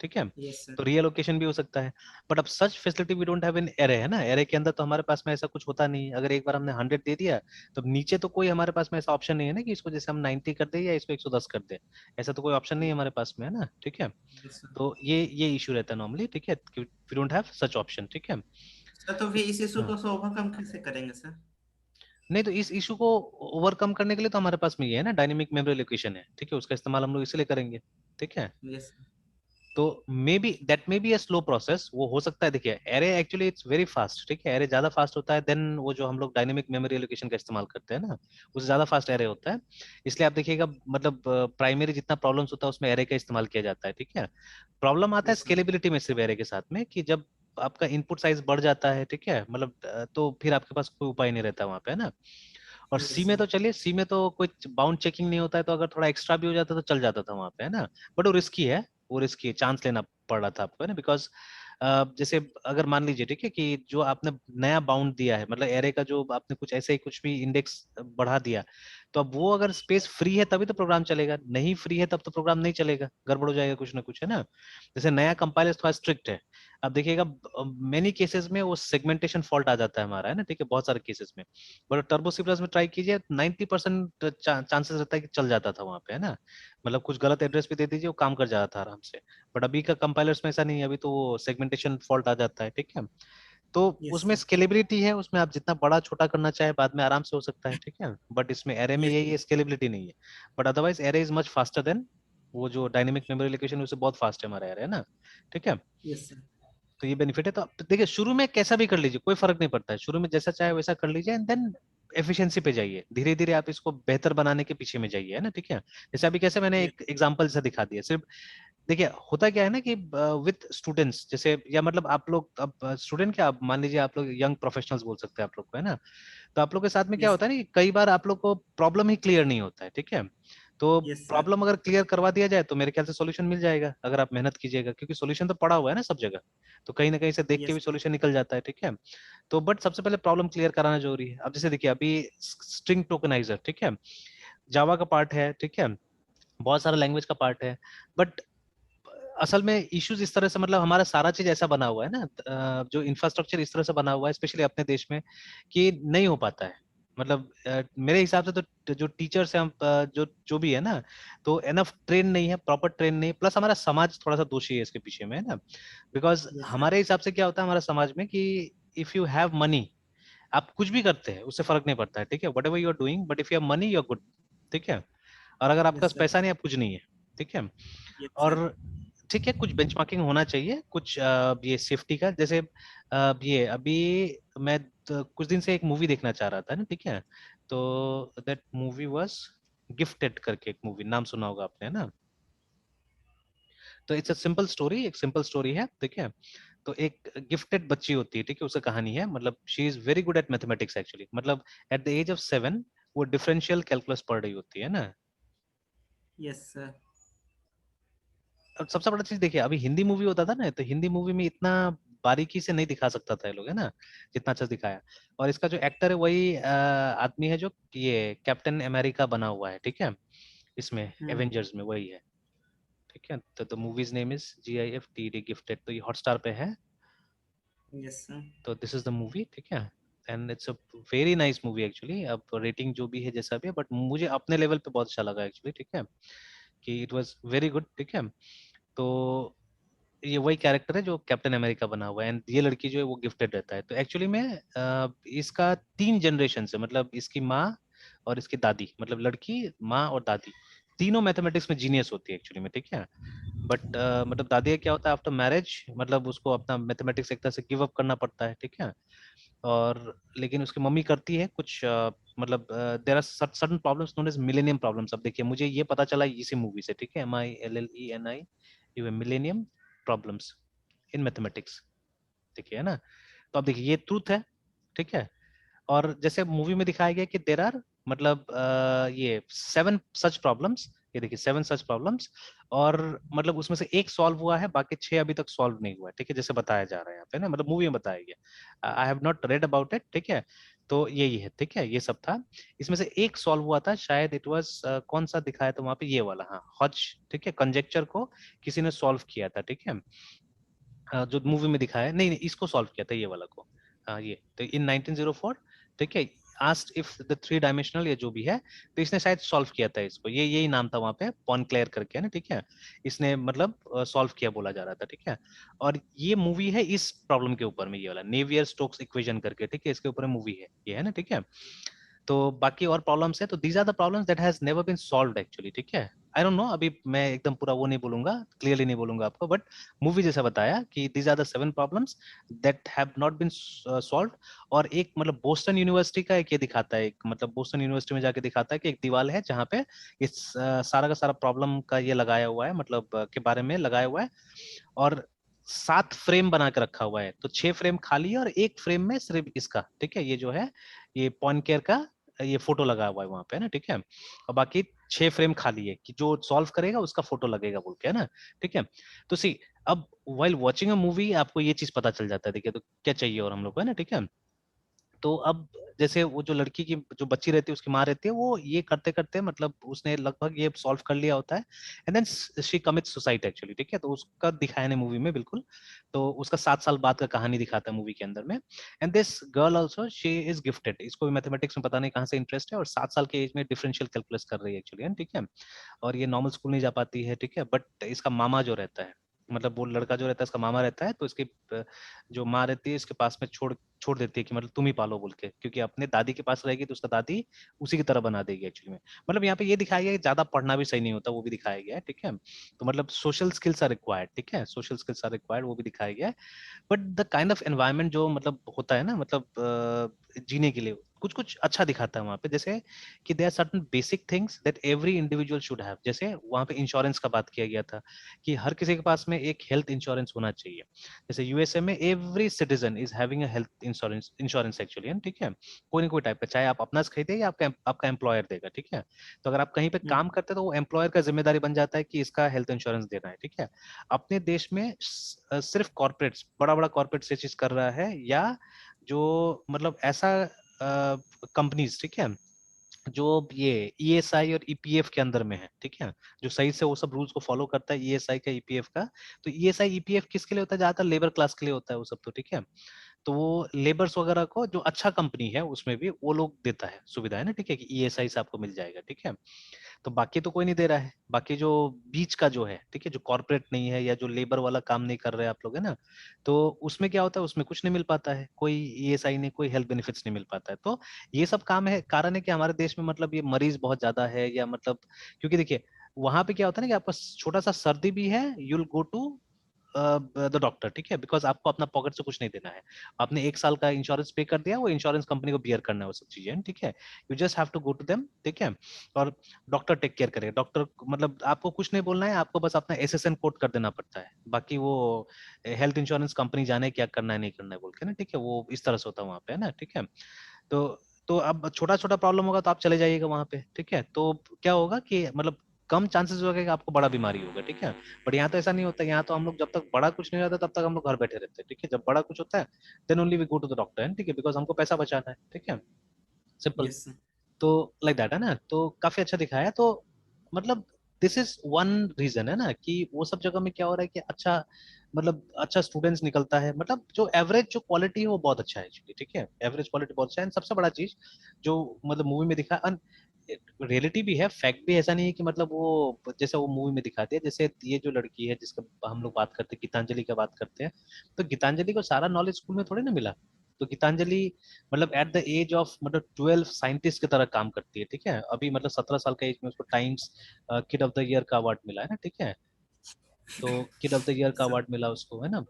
ठीक है। Yes sir. तो रीअलोकेशन भी हो सकता है। बट अब such facility we don't have in array, है ना, एरे के अंदर तो हमारे पास में ऐसा कुछ होता नहीं है। अगर एक बार हमने 100 दे दिया तो नीचे तो कोई हमारे पास में ऐसा ऑप्शन नहीं है ना कि इसको जैसे हम 90 कर दे या इसको 110 कर दे, ऐसा तो कोई ऑप्शन नहीं है हमारे पास में, है ना, ठीक है। Yes sir. तो ये इशू रहता है नॉर्मली, ठीक है, we don't have such option, ठीक है। सर तो फिर इस इशू हाँ, को ओवरकम कैसे करेंगे सर? नहीं तो इस इशू को ओवरकम करने के लिए तो हमारे पास में ये है ना, डायनेमिक मेमोरी लोकेशन है, ठीक है, उसका इस्तेमाल हम लोग इसलिए करेंगे, ठीक है। यस तो may be that may be a slow process, वो हो सकता है। देखिए array actually it's very fast, ठीक है, एरे ज्यादा फास्ट होता है देन वो जो हम लोग डायनेमिक मेमोरी एलोकेशन का इस्तेमाल करते हैं ना, उससे ज्यादा फास्ट एरे होता है। इसलिए आप देखिएगा मतलब प्राइमरी जितना प्रॉब्लम्स होता है उसमें एरे का इस्तेमाल किया जाता है, ठीक है। प्रॉब्लम आता है यस सर। स्केलेबिलिटी में सिर्फ एरे के साथ में, कि जब आपका इनपुट साइज बढ़ जाता है, ठीक है, मतलब तो फिर आपके पास कोई उपाय नहीं रहता वहां पे, है ना। और सी यस में सर। तो चलिए, सी में तो कोई बाउंड चेकिंग नहीं होता है, तो अगर थोड़ा एक्स्ट्रा भी हो जाता तो चल जाता था वहां पे, है ना। बट वो रिस्की है, वो रिस्की चांस लेना पड़ रहा था आपको, है ना, बिकॉज जैसे अगर मान लीजिए, ठीक है, कि जो आपने नया बाउंड दिया है, मतलब एरे का जो आपने कुछ ऐसे ही कुछ भी इंडेक्स बढ़ा दिया, तो अब वो अगर स्पेस फ्री है तभी तो प्रोग्राम चलेगा, नहीं फ्री है तब तो प्रोग्राम नहीं चलेगा, गड़बड़ हो जाएगा कुछ ना कुछ, है ना। जैसे नया कंपाइलर थोड़ा स्ट्रिक्ट है, अब देखिएगा मेनी केसेस में वो सेगमेंटेशन फॉल्ट आ जाता है हमारा, है ना, ठीक है, बहुत सारे केसेस में। बट टर्बो सी प्लस में ट्राई कीजिए, 90% चांसेस रहता है कि चल जाता था वहां पे, है ना। मतलब कुछ गलत एड्रेस पे दे दीजिए, वो काम कर जाता था आराम से। बट अभी का कंपाइलर्स में ऐसा नहीं है, अभी तो वो सेगमेंटेशन फॉल्ट आ जाता है, ठीक है। तो यस उसमें सर। स्केलेबिलिटी है, उसमें आप जितना बड़ा छोटा करना चाहे बाद में आराम से हो सकता है, ठीक है। बट इसमें एरे में यस यही स्केलेबिलिटी नहीं है। But otherwise array is much faster than वो जो डायनेमिक मेमोरी लोकेशन, उससे बहुत फास्ट है हमारा एरे, है ना, ठीक है। Yes sir. तो ये बेनिफिट है। तो आप देखिए शुरू में कैसा भी कर लीजिए, कोई फर्क नहीं पड़ता है, शुरू में जैसा चाहे वैसा कर लीजिए, एंड देन एफिशिएंसी पे जाइए, धीरे धीरे आप इसको बेहतर बनाने के पीछे में जाइए, है ना, ठीक है। जैसे अभी कैसे मैंने यस एक एग्जांपल जैसा दिखा दिया सिर्फ। देखिए होता क्या है ना कि विद स्टूडेंट्स, जैसे या मतलब आप लोग अब स्टूडेंट क्या, आप मान लीजिए आप लोग यंग प्रोफेशनल्स बोल सकते हैं आप लोग को, है ना। तो आप लोग के साथ में क्या यस होता है ना कि कई बार आप लोग को प्रॉब्लम ही क्लियर नहीं होता है, ठीक है। तो यस सर। प्रॉब्लम अगर क्लियर करवा दिया जाए तो मेरे ख्याल से सॉल्यूशन मिल जाएगा, अगर आप मेहनत कीजिएगा, क्योंकि सॉल्यूशन तो पड़ा हुआ है ना सब जगह। तो कहीं ना कहीं से देख के भी यस सॉल्यूशन निकल जाता है, ठीक है। तो बट सबसे पहले प्रॉब्लम क्लियर कराना जरूरी है। अब जैसे देखिए अभी स्ट्रिंग टोकनाइजर, ठीक है, जावा का पार्ट है, ठीक है, बहुत सारा लैंग्वेज का पार्ट है। बट असल में इश्यूज इस तरह से, मतलब हमारा सारा चीज ऐसा बना हुआ है ना, जो इंफ्रास्ट्रक्चर इस तरह से बना हुआ है स्पेशली अपने देश में, कि नहीं हो पाता है। मतलब मेरे हिसाब से तो जो टीचर्स हैं हम, जो जो भी है ना, तो एनफ ट्रेन नहीं है, प्रॉपर ट्रेन नहीं, प्लस हमारा समाज थोड़ा सा दोषी है इसके पीछे में, है ना। Because yes sir. हमारे हिसाब से क्या होता है हमारा समाज में कि इफ यू हैव मनी, आप कुछ भी करते हैं उससे फर्क नहीं पड़ता है, ठीक है, whatever you are doing, but if you have money you are good, ठीक है। और अगर आपके यस पास सर। पैसा नहीं, आप कुछ नहीं है, ठीक है। यस और सर। ठीक है, कुछ बेंचमार्किंग होना चाहिए, कुछ ये सेफ्टी का, जैसे ये अभी मैं तो कुछ दिन से एक मूवी देखना चाह रहा था ना, ठीक है। तो दैट मूवी वाज गिफ्टेड करके एक मूवी, नाम सुना होगा आपने, है ना। तो इट्स अ सिंपल स्टोरी, एक सिंपल स्टोरी है, ठीक है। तो एक गिफ्टेड बच्ची होती है, ठीक है, उसका कहानी है, मतलब she is very good at mathematics actually, मतलब एट द एज ऑफ 7 वो डिफरेंशियल कैलकुलस पढ़ रही होती है ना। Yes sir. अब सबसे बड़ा चीज देखिए, अभी हिंदी मूवी होता था ना, तो हिंदी मूवी में इतना बारीकी से नहीं दिखा सकता था ये लोग, है ना, जितना अच्छा से दिखाया। और इसका जो एक्टर है वही आदमी है जो ये कैप्टन अमेरिका बना हुआ है, ठीक है, इसमें हम्म। एवेंजर्स में वही है, ठीक है। तो the movies name is GIFTED gifted, तो ये हॉटस्टार पे है। Yes sir. तो दिस इज द मूवी, ठीक है। And it's a very nice movie actually, अब रेटिंग जो भी है जैसा भी है, बट मुझे अपने लेवल पे बहुत अच्छा लगा एक्चुअली, ठीक है, कि इट वाज वेरी गुड, ठीक है। तो ये वही कैरेक्टर है जो कैप्टन अमेरिका बना हुआ है, एंड ये लड़की जो है वो गिफ्टेड रहता है। तो एक्चुअली में इसका 3 जनरेशन से, मतलब इसकी माँ और इसकी दादी, मतलब लड़की, माँ और दादी, तीनों मैथमेटिक्स में जीनियस होती है एक्चुअली में, ठीक है। बट मतलब दादी का क्या होता है आफ्टर मैरिज, मतलब उसको अपना मैथमेटिक्स एक तरह से गिव अप करना पड़ता है, ठीक है। और लेकिन उसकी मम्मी करती है कुछ मतलब there are certain problems known as millennium problems. अब देखिए मुझे ये पता चला इसी मूवी से, ठीक है, MILLENI, ये मिलेनियम प्रॉब्लम्स इन मैथमेटिक्स, ठीक है ना। तो अब देखिए ये ट्रूथ है, ठीक है। और जैसे मूवी में दिखाया गया कि देर आर, मतलब ये 7 सच प्रॉब्लम्स, ये देखिए 7 सच प्रॉब्लम्स, और मतलब उसमें से एक सॉल्व हुआ है, बाकी 6 अभी तक सॉल्व नहीं हुआ है, ठीक है, जैसे बताया जा रहा है यहाँ पे ना, मतलब मूवी में बताया गया, I have not read about it, ठीक है। तो यही है, ठीक है, ये सब था। इसमें से एक सॉल्व हुआ था शायद, इट वाज कौन सा दिखाया था वहां पे, ये वाला, हाँ, हॉज, ठीक है, कंजेक्चर को किसी ने सॉल्व किया था, ठीक है। जो मूवी में दिखाया है, नहीं नहीं, इसको सॉल्व किया था ये वाला को, हाँ ये तो इन 1904, ठीक है। आस्ट इफ द 3 डायमेंशनल या जो भी है, तो इसने शायद सॉल्व किया था इसको, ये यही नाम था वहां पे, पॉनक्लेयर करके, है ना, ठीक है। इसने मतलब सॉल्व किया बोला जा रहा था, ठीक है। और ये मूवी है इस प्रॉब्लम के ऊपर में, ये वाला नेवियर स्टोक्स इक्वेशन करके, ठीक है, इसके ऊपर मूवी है ये, है ना, ठीक है। तो बाकी और प्रॉब्लम्स है, तो these are the problems that has never been solved actually, ठीक है। आई डोंट नो, अभी मैं एकदम पूरा वो नहीं बोलूंगा, क्लियरली नहीं बोलूंगा आपको, बट मूवी जैसा बताया कि these are the 7 problems that have not been solved. और एक मतलब बोस्टन यूनिवर्सिटी का एक ये दिखाता है, एक मतलब बोस्टन यूनिवर्सिटी में जाके दिखाता है कि एक दीवार है जहाँ पे इस सारा का सारा प्रॉब्लम का ये लगाया हुआ है, मतलब के बारे में लगाया हुआ है। और 7 फ्रेम बना के रखा हुआ है, तो 6 फ्रेम खाली है और एक फ्रेम में सिर्फ इसका, ठीक है, ये जो है ये पॉइंट केयर का ये फोटो लगा हुआ है वहां पे, है ना, ठीक है। और बाकी 6 फ्रेम खाली है कि जो सॉल्व करेगा उसका फोटो लगेगा बोल के, है ना, ठीक है। तो सी, अब वाइल वॉचिंग अ मूवी आपको ये चीज पता चल जाता है, देखिए तो क्या चाहिए और हम लोग को, है ना, ठीक है। तो अब जैसे वो जो लड़की की जो बच्ची रहती है उसकी माँ रहती है, वो ये करते करते मतलब उसने लगभग ये सॉल्व कर लिया होता है, and then she commits suicide actually, ठीक है। तो उसका दिखाया नहीं मूवी में बिल्कुल, तो उसका 7 साल बाद का कहानी दिखाता है मूवी के अंदर में। And this girl also she is gifted, इसको भी मैथमेटिक्स में पता नहीं कहाँ से इंटरेस्ट है, और 7 साल के एज में डिफरेंशियल कैलकुलस कर रही है एक्चुअली, ठीक है। और ये नॉर्मल स्कूल नहीं जा पाती है, ठीक है। बट इसका मामा जो रहता है, मतलब वो लड़का जो रहता है इसका मामा रहता है, तो इसकी जो माँ रहती है इसके पास में छोड़ छोड़ देती है कि मतलब तुम ही पालो बोल के, क्योंकि अपने दादी के पास रहेगी तो उसका दादी उसी की तरह बना देगी एक्चुअली में। मतलब यहाँ पे ये दिखाया गया है ज्यादा पढ़ना भी सही नहीं होता, वो भी दिखाया गया है, ठीक है। तो मतलब सोशल स्किल्स आर रिक्वायर्ड, ठीक है, सोशल स्किल्स आर रिक्वायर्ड, वो भी दिखाया गया है। But the kind of environment जो मतलब होता है ना, मतलब जीने के लिए कुछ कुछ अच्छा दिखाता है वहाँ पे, जैसे कि there certain basic things that every individual should have. जैसे वहाँ पे इंश्योरेंस का बात किया गया था कि हर किसी के पास में एक हेल्थ इंश्योरेंस होना चाहिए। जैसे यूएसए में every citizen is having a health insurance, insurance actually, ठीक है। कोई ना कोई टाइप का, चाहे आप अपना से खरीदे या आपका आपका एम्प्लॉयर देगा, ठीक है। तो अगर आप कहीं पे काम करते हैं तो वो एम्प्लॉयर का जिम्मेदारी बन जाता है कि इसका हेल्थ इंश्योरेंस देना है, ठीक है। अपने देश में सिर्फ कॉर्पोरेट्स, बड़ा बड़ा कॉर्पोरेट ये चीज कर रहा है, या जो मतलब ऐसा कंपनीज, ठीक है, जो ये ईएसआई और ईपीएफ के अंदर में है, ठीक है, जो सही से वो सब रूल्स को फॉलो करता है ईएसआई का, ईपीएफ का। तो ईएसआई ईपीएफ किसके लिए होता है? ज्यादातर लेबर क्लास के लिए होता है वो सब, तो ठीक है। तो वो लेबर्स वगैरह को जो अच्छा कंपनी है उसमें भी वो लोग देता है सुविधा, है ना, ठीक है, कि ईएसआई से आपको मिल जाएगा, ठीक है। तो बाकी तो कोई नहीं दे रहा है, बाकी जो बीच का जो है, ठीक है, जो कॉर्पोरेट नहीं है या जो लेबर वाला काम नहीं कर रहे आप लोग, है ना, तो उसमें क्या होता है, उसमें कुछ नहीं मिल पाता है, कोई ईएसआई नहीं, कोई हेल्थ बेनिफिट्स नहीं मिल पाता है। तो ये सब काम है, कारण है कि हमारे देश में मतलब ये मरीज बहुत ज्यादा है, या मतलब क्योंकि देखिए वहां पे क्या होता है ना कि आपका छोटा सा सर्दी भी है, you'll go to the doctor, ठीक है, बिकॉज आपको अपना पॉकेट से कुछ नहीं देना है। आपने 1 साल का इंश्योरेंस पे कर दिया, वो इंश्योरेंस कंपनी को बियर करना है वो सब चीजें, ठीक है। You just have to go to them, ठीक है। और डॉक्टर टेक केयर करे, डॉक्टर मतलब आपको कुछ नहीं बोलना है, आपको बस अपना एसएसएन कोड कर देना पड़ता है, बाकी वो हेल्थ इंश्योरेंस कंपनी जाने क्या करना है नहीं करना है बोल के ना, ठीक है, वो इस तरह से होता है वहाँ पे, है ना, ठीक है। तो अब छोटा छोटा प्रॉब्लम होगा तो आप चले जाइएगा वहां पे, ठीक है। तो क्या होगा कि मतलब कम चांसेस होगा कि आपको बड़ा बीमारी होगा, ठीक है। बट यहाँ तो ऐसा नहीं होता, यहाँ तो हम लोग जब तक बड़ा कुछ नहीं होता तब तक हम लोग घर बैठे रहते हैं, ठीक है। जब बड़ा कुछ होता है then only we go to the doctor, ठीक है, बिकॉज हमको पैसा बचाना है, ठीक है, सिंपल। यस। तो लाइक दैट, है ना, तो काफी अच्छा दिखाया है। तो मतलब दिस इज वन रीजन, है ना, कि वो सब जगह में क्या हो रहा है कि अच्छा मतलब अच्छा स्टूडेंट्स निकलता है, मतलब जो एवरेज जो क्वालिटी है वो बहुत अच्छा है एक्चुअली, ठीक है, एवरेज क्वालिटी बहुत अच्छा है। सबसे बड़ा चीज जो मतलब मूवी में दिखा, रियलिटी भी है, फैक्ट भी, ऐसा नहीं है कि मतलब वो जैसे वो मूवी में दिखाते हैं, जैसे ये जो लड़की है जिसका हम लोग बात करते हैं, गीतांजलि का बात करते हैं, तो गीतांजलि को सारा नॉलेज स्कूल में थोड़ी ना मिला। तो गीतांजलि मतलब एट द एज ऑफ मतलब 12 साइंटिस्ट की तरह काम करती है, ठीक है। अभी मतलब 17 साल का एज में उसको times kid of the year का अवार्ड मिला है ना, ठीक है। तो किड ऑफ द ईयर का अवार्ड मिला उसको, है ना।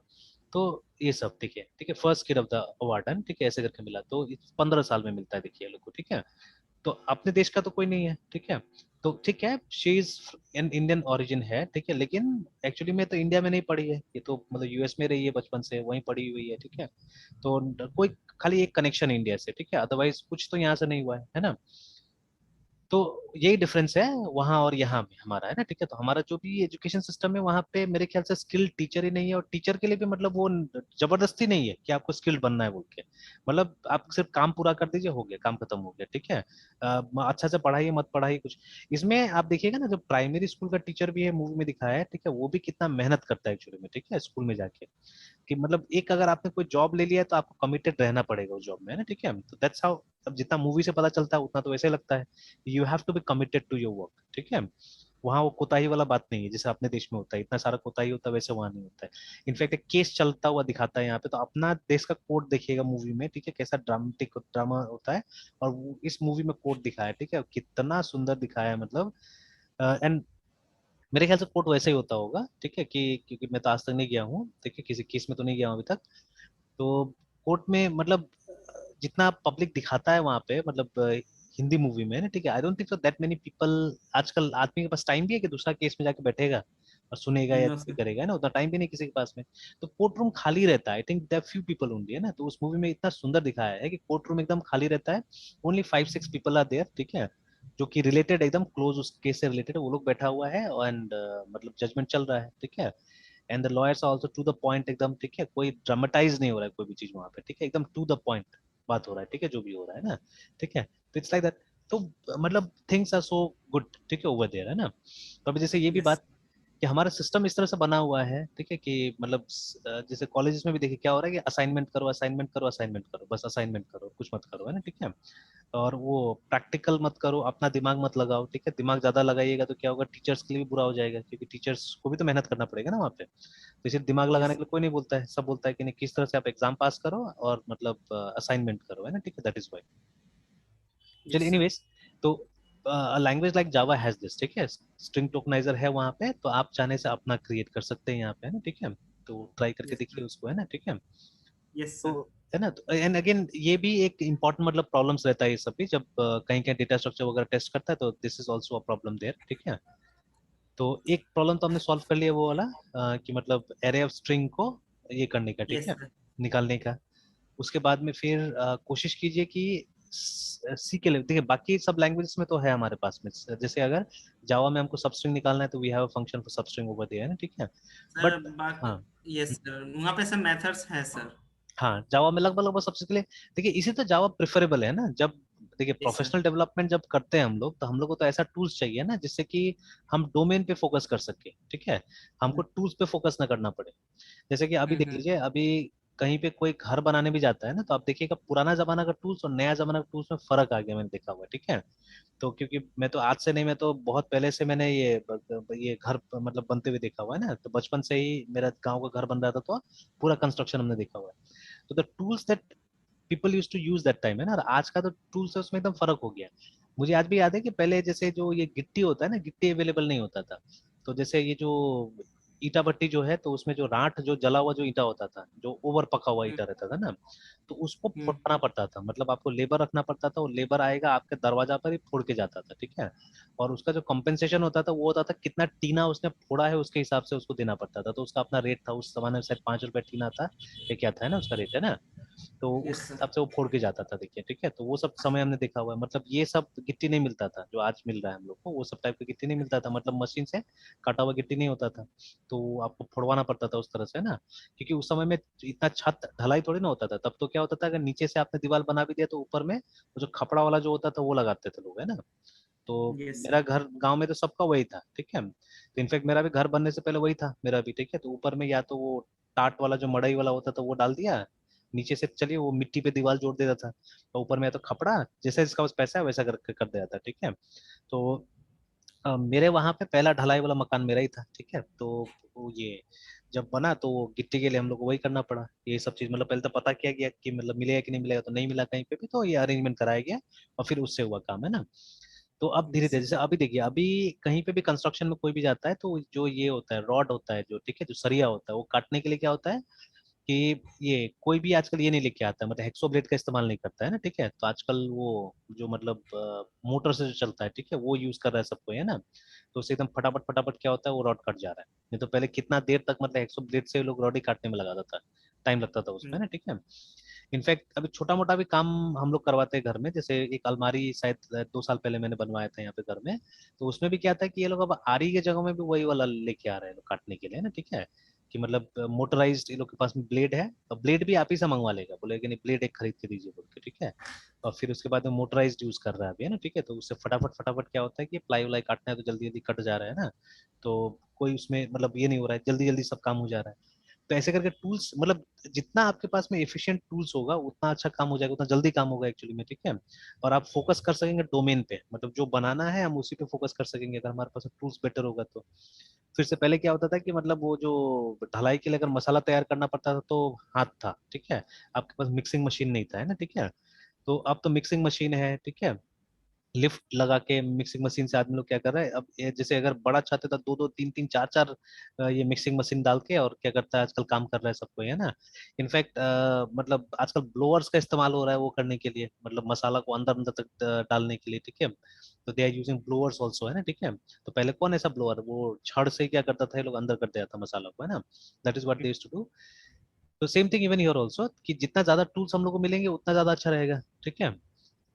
तो ये सब देखिए, ठीक है, first kid of the award है, ठीक है, ऐसे करके मिला, तो 15 साल में मिलता है, देखिए लोग को, ठीक है। तो अपने देश का तो कोई नहीं है, ठीक है। तो ठीक है, she is in Indian origin है, ठीक है, लेकिन एक्चुअली में तो इंडिया में नहीं पढ़ी है, ये तो मतलब यूएस में रही है बचपन से, वहीं पढ़ी हुई है, ठीक है। तो कोई खाली एक कनेक्शन इंडिया से, ठीक है, अदरवाइज कुछ तो यहाँ से नहीं हुआ है ना। तो यही डिफरेंस है वहाँ और यहाँ में हमारा, है ना, ठीक है। तो हमारा जो भी एजुकेशन सिस्टम है वहाँ पे मेरे ख्याल से स्किल्ड टीचर ही नहीं है, और टीचर के लिए भी मतलब वो जबरदस्ती नहीं है कि आपको स्किल्ड बनना है बोल के, मतलब आप सिर्फ काम पूरा कर दीजिए, हो गया, काम खत्म हो गया, ठीक है। अच्छा से पढ़ाइए मत पढ़ाइए कुछ। इसमें आप देखिएगा ना, जो प्राइमरी स्कूल का टीचर भी है मूवी में दिखाया है, ठीक है, वो भी कितना मेहनत करता है एक्चुअली में, ठीक है, स्कूल में जाके, कि मतलब एक अगर आपने कोई जॉब ले लिया है तो आपको कमिटेड रहना पड़ेगा उस जॉब में, है ना, ठीक है। तो दैट्स हाउ, अब जितना मूवी से पता चलता है उतना तो वैसे लगता है, you have to be committed to your work, ठीक है। वहाँ वो कोताही वाला बात नहीं है, जैसे अपने देश में होता है इतना सारा कोताही होता है, वैसे वहाँ नहीं होता है। इनफैक्ट एक केस चलता हुआ दिखाता है यहाँ पे, तो अपना देश का कोर्ट देखिएगा मूवी में, ठीक है, कैसा ड्रामेटिक ड्रामा होता है। और इस मूवी में कोर्ट दिखाया है, ठीक है, कितना सुंदर दिखाया है, मतलब एंड मेरे ख्याल से कोर्ट वैसे ही होता होगा, ठीक है, कि क्योंकि मैं तो आज तक नहीं गया हूँ, ठीक है, किसी केस में तो नहीं गया हूँ अभी तक। तो कोर्ट में मतलब जितना पब्लिक दिखाता है वहां पे, मतलब हिंदी मूवी में ना, ठीक है, I don't think so that many people, आजकल आदमी के पास टाइम भी है कि दूसरा केस में जाके बैठेगा और सुनेगा या नो जो भी सर। करेगा, है ना, उतना टाइम भी नहीं किसी के पास में। तो कोर्ट रूम खाली रहता है, I think there few people only, है ना। तो उस मूवी में इतना सुंदर दिखाया है कि कोर्ट रूम एकदम खाली रहता है, ओनली 5-6 पीपल आर देयर, ठीक है, जो कि रिलेटेड एकदम क्लोज उस केस से रिलेटेड वो लोग बैठा हुआ है, एंड मतलब जजमेंट चल रहा है, ठीक है। And the lawyers also to the point एकदम, ठीक है, कोई ड्रामेटाइज नहीं हो रहा है कोई भी चीज वहां पे, ठीक है, एकदम टू द पॉइंट। बात हो रहा है, ठीक है, जो भी हो रहा है ना, ठीक है, तो इट्स लाइक दैट। तो मतलब थिंग्स आर सो गुड, ठीक है, ओवर देयर, है ना। तो अभी जैसे ये भी यस बात कि हमारा सिस्टम इस तरह से बना हुआ है, ठीक है, कि मतलब जैसे कॉलेजेस में भी देखिए क्या हो रहा है कि असाइनमेंट करो, असाइनमेंट करो, असाइनमेंट करो, बस असाइनमेंट करो, कुछ मत करो, है ना, ठीक है। और वो प्रैक्टिकल मत करो, अपना दिमाग मत लगाओ, ठीक है, दिमाग ज्यादा लगाइएगा तो क्या होगा, टीचर्स के लिए भी बुरा हो जाएगा, क्योंकि टीचर्स को भी तो मेहनत करना पड़ेगा ना वहाँ पे। तो इसे दिमाग लगाने यस के लिए कोई नहीं बोलता है, सब बोलता है कि नहीं, किस तरह से आप एग्जाम पास करो और मतलब असाइनमेंट करो, है ना, ठीक है, दैट इज वाई। चलिए, यस सर। एनीवेज, तो language like Java has this, ठीक है, स्ट्रिंग टोकनाइजर है वहाँ पे, तो आप चाहने से अपना क्रिएट कर सकते हैं यहाँ पे, है ना, ठीक है। तो ट्राई करके यस देखिए उसको, है ना, ठीक है। यस तो सर। है ना, तो एंड अगेन ये भी एक इम्पोर्टेंट मतलब प्रॉब्लम्स रहता है ये सब भी, जब कहीं कहीं डेटा स्ट्रक्चर वगैरह टेस्ट करता है, तो this is also a problem there, ठीक है। तो एक प्रॉब्लम तो हमने सॉल्व कर लिया वो वाला, कि मतलब एरे ऑफ स्ट्रिंग को ये करने का, ठीक यस है, सर। निकालने का। उसके बाद में फिर कोशिश कीजिए कि सी के लिए, देखिए बाकी सब लैंग्वेजेस में तो है हमारे पास में, जैसे अगर जावा में हमको सबस्ट्रिंग निकालना है तो we have a function for substring over there, है ना, ठीक है। सर बट बाकी, हाँ, यस सर, वहाँ पे सब मेथड्स हैं सर। हाँ, जावा में लगभग लगभग सबसे के लिए, देखिए इसी तो जावा प्रेफरेबल है ना, जब देखिए यस सर। प्रोफेशनल डेवलपमेंट जब करते हैं हम लोग, तो हम लोग को तो ऐसा टूल्स चाहिए ना जिससे कि हम डोमेन पे फोकस कर सके, ठीक है, हमको टूल्स पे फोकस ना करना पड़े। जैसे कि अभी देख हम्म। लीजिए, अभी कहीं पे कोई घर बनाने भी जाता है ना, तो आप देखिएगा पुराना जमाना का टूल्स और नया जमाना का टूल्स में फर्क आ गया, मैंने देखा हुआ है, ठीक है। तो क्योंकि मैं तो आज से नहीं, मैं तो बहुत पहले से मैंने ये घर मतलब बनते हुए देखा हुआ है ना, तो बचपन से ही मेरा गांव का घर बन रहा था, तो पूरा कंस्ट्रक्शन हमने देखा हुआ है। तो the tools that people use to use that time, है ना, और आज का तो टूल्स है उसमें एकदम फर्क हो गया। मुझे आज भी याद है कि पहले जैसे जो ये गिट्टी होता है ना, गिट्टी अवेलेबल नहीं होता था। तो जैसे ये जो ईटा भट्टी जो है, तो उसमें जो राख जो जला हुआ जो ईटा होता था, जो ओवर पका हुआ ईटा रहता था ना, तो उसको हम्म। फोड़ना पड़ता था, मतलब आपको लेबर रखना पड़ता था, और लेबर आएगा आपके दरवाजा पर ही फोड़ के जाता था, ठीक है। और उसका जो कॉम्पेंसेशन होता था वो होता था कितना टीना उसने फोड़ा है उसके हिसाब से उसको देना पड़ता था, तो उसका अपना रेट था, उस जमाने में शायद 5 रुपए टीना था, ये क्या था, है ना, उसका रेट, है ना। तो उस यस सर। हिसाब से वो फोड़ के जाता था, देखिए, ठीक है। तो वो सब समय हमने देखा हुआ है, मतलब ये सब गिट्टी नहीं मिलता था जो आज मिल रहा है हम लोग को, वो सब टाइप का गिट्टी नहीं मिलता था, मतलब मशीन से काटा हुआ गिट्टी नहीं होता था। तो आपको फोड़वाना पड़ता था उस तरह से, है ना, क्योंकि उस समय में इतना छत ढलाई थोड़ी ना होता था, तब तो क्या होता था, अगर नीचे से आपने दीवार बना भी दिया तो ऊपर में वो जो खपड़ा वाला जो होता था वो लगाते थे लोग, है ना। तो यस मेरा सर। घर गांव में तो सबका वही था, ठीक है। तो इनफैक्ट मेरा भी घर बनने से पहले वही था मेरा भी, ठीक है। तो ऊपर में या तो वो टाट वाला जो मड़ई वाला होता था वो डाल दिया, नीचे से चलिए वो मिट्टी पे दीवार जोड़ देता था, तो ऊपर में या तो खपड़ा, जैसे जिसका पास पैसा है वैसा कर देता था, ठीक है। तो मेरे वहां पे पहला ढलाई वाला मकान मेरा ही था, ठीक है। तो वो ये जब बना तो वो गिट्टी के लिए हम लोग को वही करना पड़ा, ये सब चीज मतलब पहले तो पता किया गया कि मतलब मिलेगा कि नहीं मिलेगा, तो नहीं मिला कहीं पे भी, तो ये अरेंजमेंट कराया गया, और फिर उससे हुआ काम, है ना। तो अब धीरे यस धीरे, सर। जैसे अभी देखिए, अभी कहीं पे भी कंस्ट्रक्शन में कोई भी जाता है, तो जो ये होता है रॉड होता है जो, ठीक है, जो सरिया होता है, वो काटने के लिए क्या होता है कि ये कोई भी आजकल ये नहीं लेके आता है, मतलब हेक्सो ब्लेड का इस्तेमाल नहीं करता है ना, ठीक है। तो आजकल वो जो मतलब मोटर से जो चलता है, ठीक है, वो यूज कर रहा है सब कोई, है ना। तो उससे एकदम फटाफट फटाफट क्या होता है, वो रॉड कट जा रहा है। नहीं तो पहले कितना देर तक मतलब हेक्सो ब्लेड से लोग रॉड ही काटने में लगा देता था, टाइम लगता था उसमें ना, ठीक है। इनफैक्ट अभी छोटा मोटा भी काम हम लोग करवाते हैं घर में, जैसे एक अलमारी शायद 2 साल पहले मैंने बनवाया था यहाँ पे घर में। तो उसमें भी क्या था कि ये लोग अब आरी के जगह में भी वही वाला लेके आ रहे हैं लोग काटने के लिए ना, ठीक है। कि मतलब मोटराइज्ड ये लोग के पास में ब्लेड है, और ब्लेड भी आप ही से मंगवा लेगा, बोलेगा नहीं ब्लेड एक खरीद के दीजिए बोल के, ठीक है। और फिर उसके बाद में मोटराइज्ड यूज कर रहा है अभी, है ना, ठीक है। तो उससे फटाफट फटाफट क्या होता है कि प्लाई व्लाई काटना है तो जल्दी जल्दी कट जा रहा है ना। तो कोई उसमें मतलब ये नहीं हो रहा है, जल्दी जल्दी सब काम हो जा रहा है। तो ऐसे करके टूल्स मतलब जितना आपके पास में एफिशिएंट टूल्स होगा उतना अच्छा काम हो जाएगा, उतना जल्दी काम होगा एक्चुअली में, ठीक है। और आप फोकस कर सकेंगे डोमेन पे, मतलब जो बनाना है हम उसी पे फोकस कर सकेंगे अगर हमारे पास टूल्स बेटर होगा तो। फिर से पहले क्या होता था कि मतलब वो जो ढलाई के लिए अगर मसाला तैयार करना पड़ता था तो हाथ था, ठीक है, आपके पास मिक्सिंग मशीन नहीं था, है ना, ठीक है। तो अब तो मिक्सिंग मशीन है, ठीक है, लिफ्ट लगा के मिक्सिंग मशीन से आदमी लोग क्या कर रहा है अब, ये जैसे अगर बड़ा चाहते तो दो दो तीन तीन चार चार ये मिक्सिंग मशीन डाल के और क्या करता है आजकल काम कर रहा है सबको, है ना। इनफैक्ट मतलब आजकल ब्लोअर्स का इस्तेमाल हो रहा है वो करने के लिए, मतलब मसाला को अंदर अंदर तक डालने के लिए, ठीक है। तो they are using blowers also, है ना, ठीक है। तो पहले कौन ऐसा ब्लोअर वो छड़ से क्या करता था, ये लोग अंदर कर दिया था मसाला को, है ना। That is what they used to do. तो same thing even here also, कि जितना ज्यादा टूल्स हम लोग को मिलेंगे उतना ज्यादा अच्छा रहेगा, ठीक है।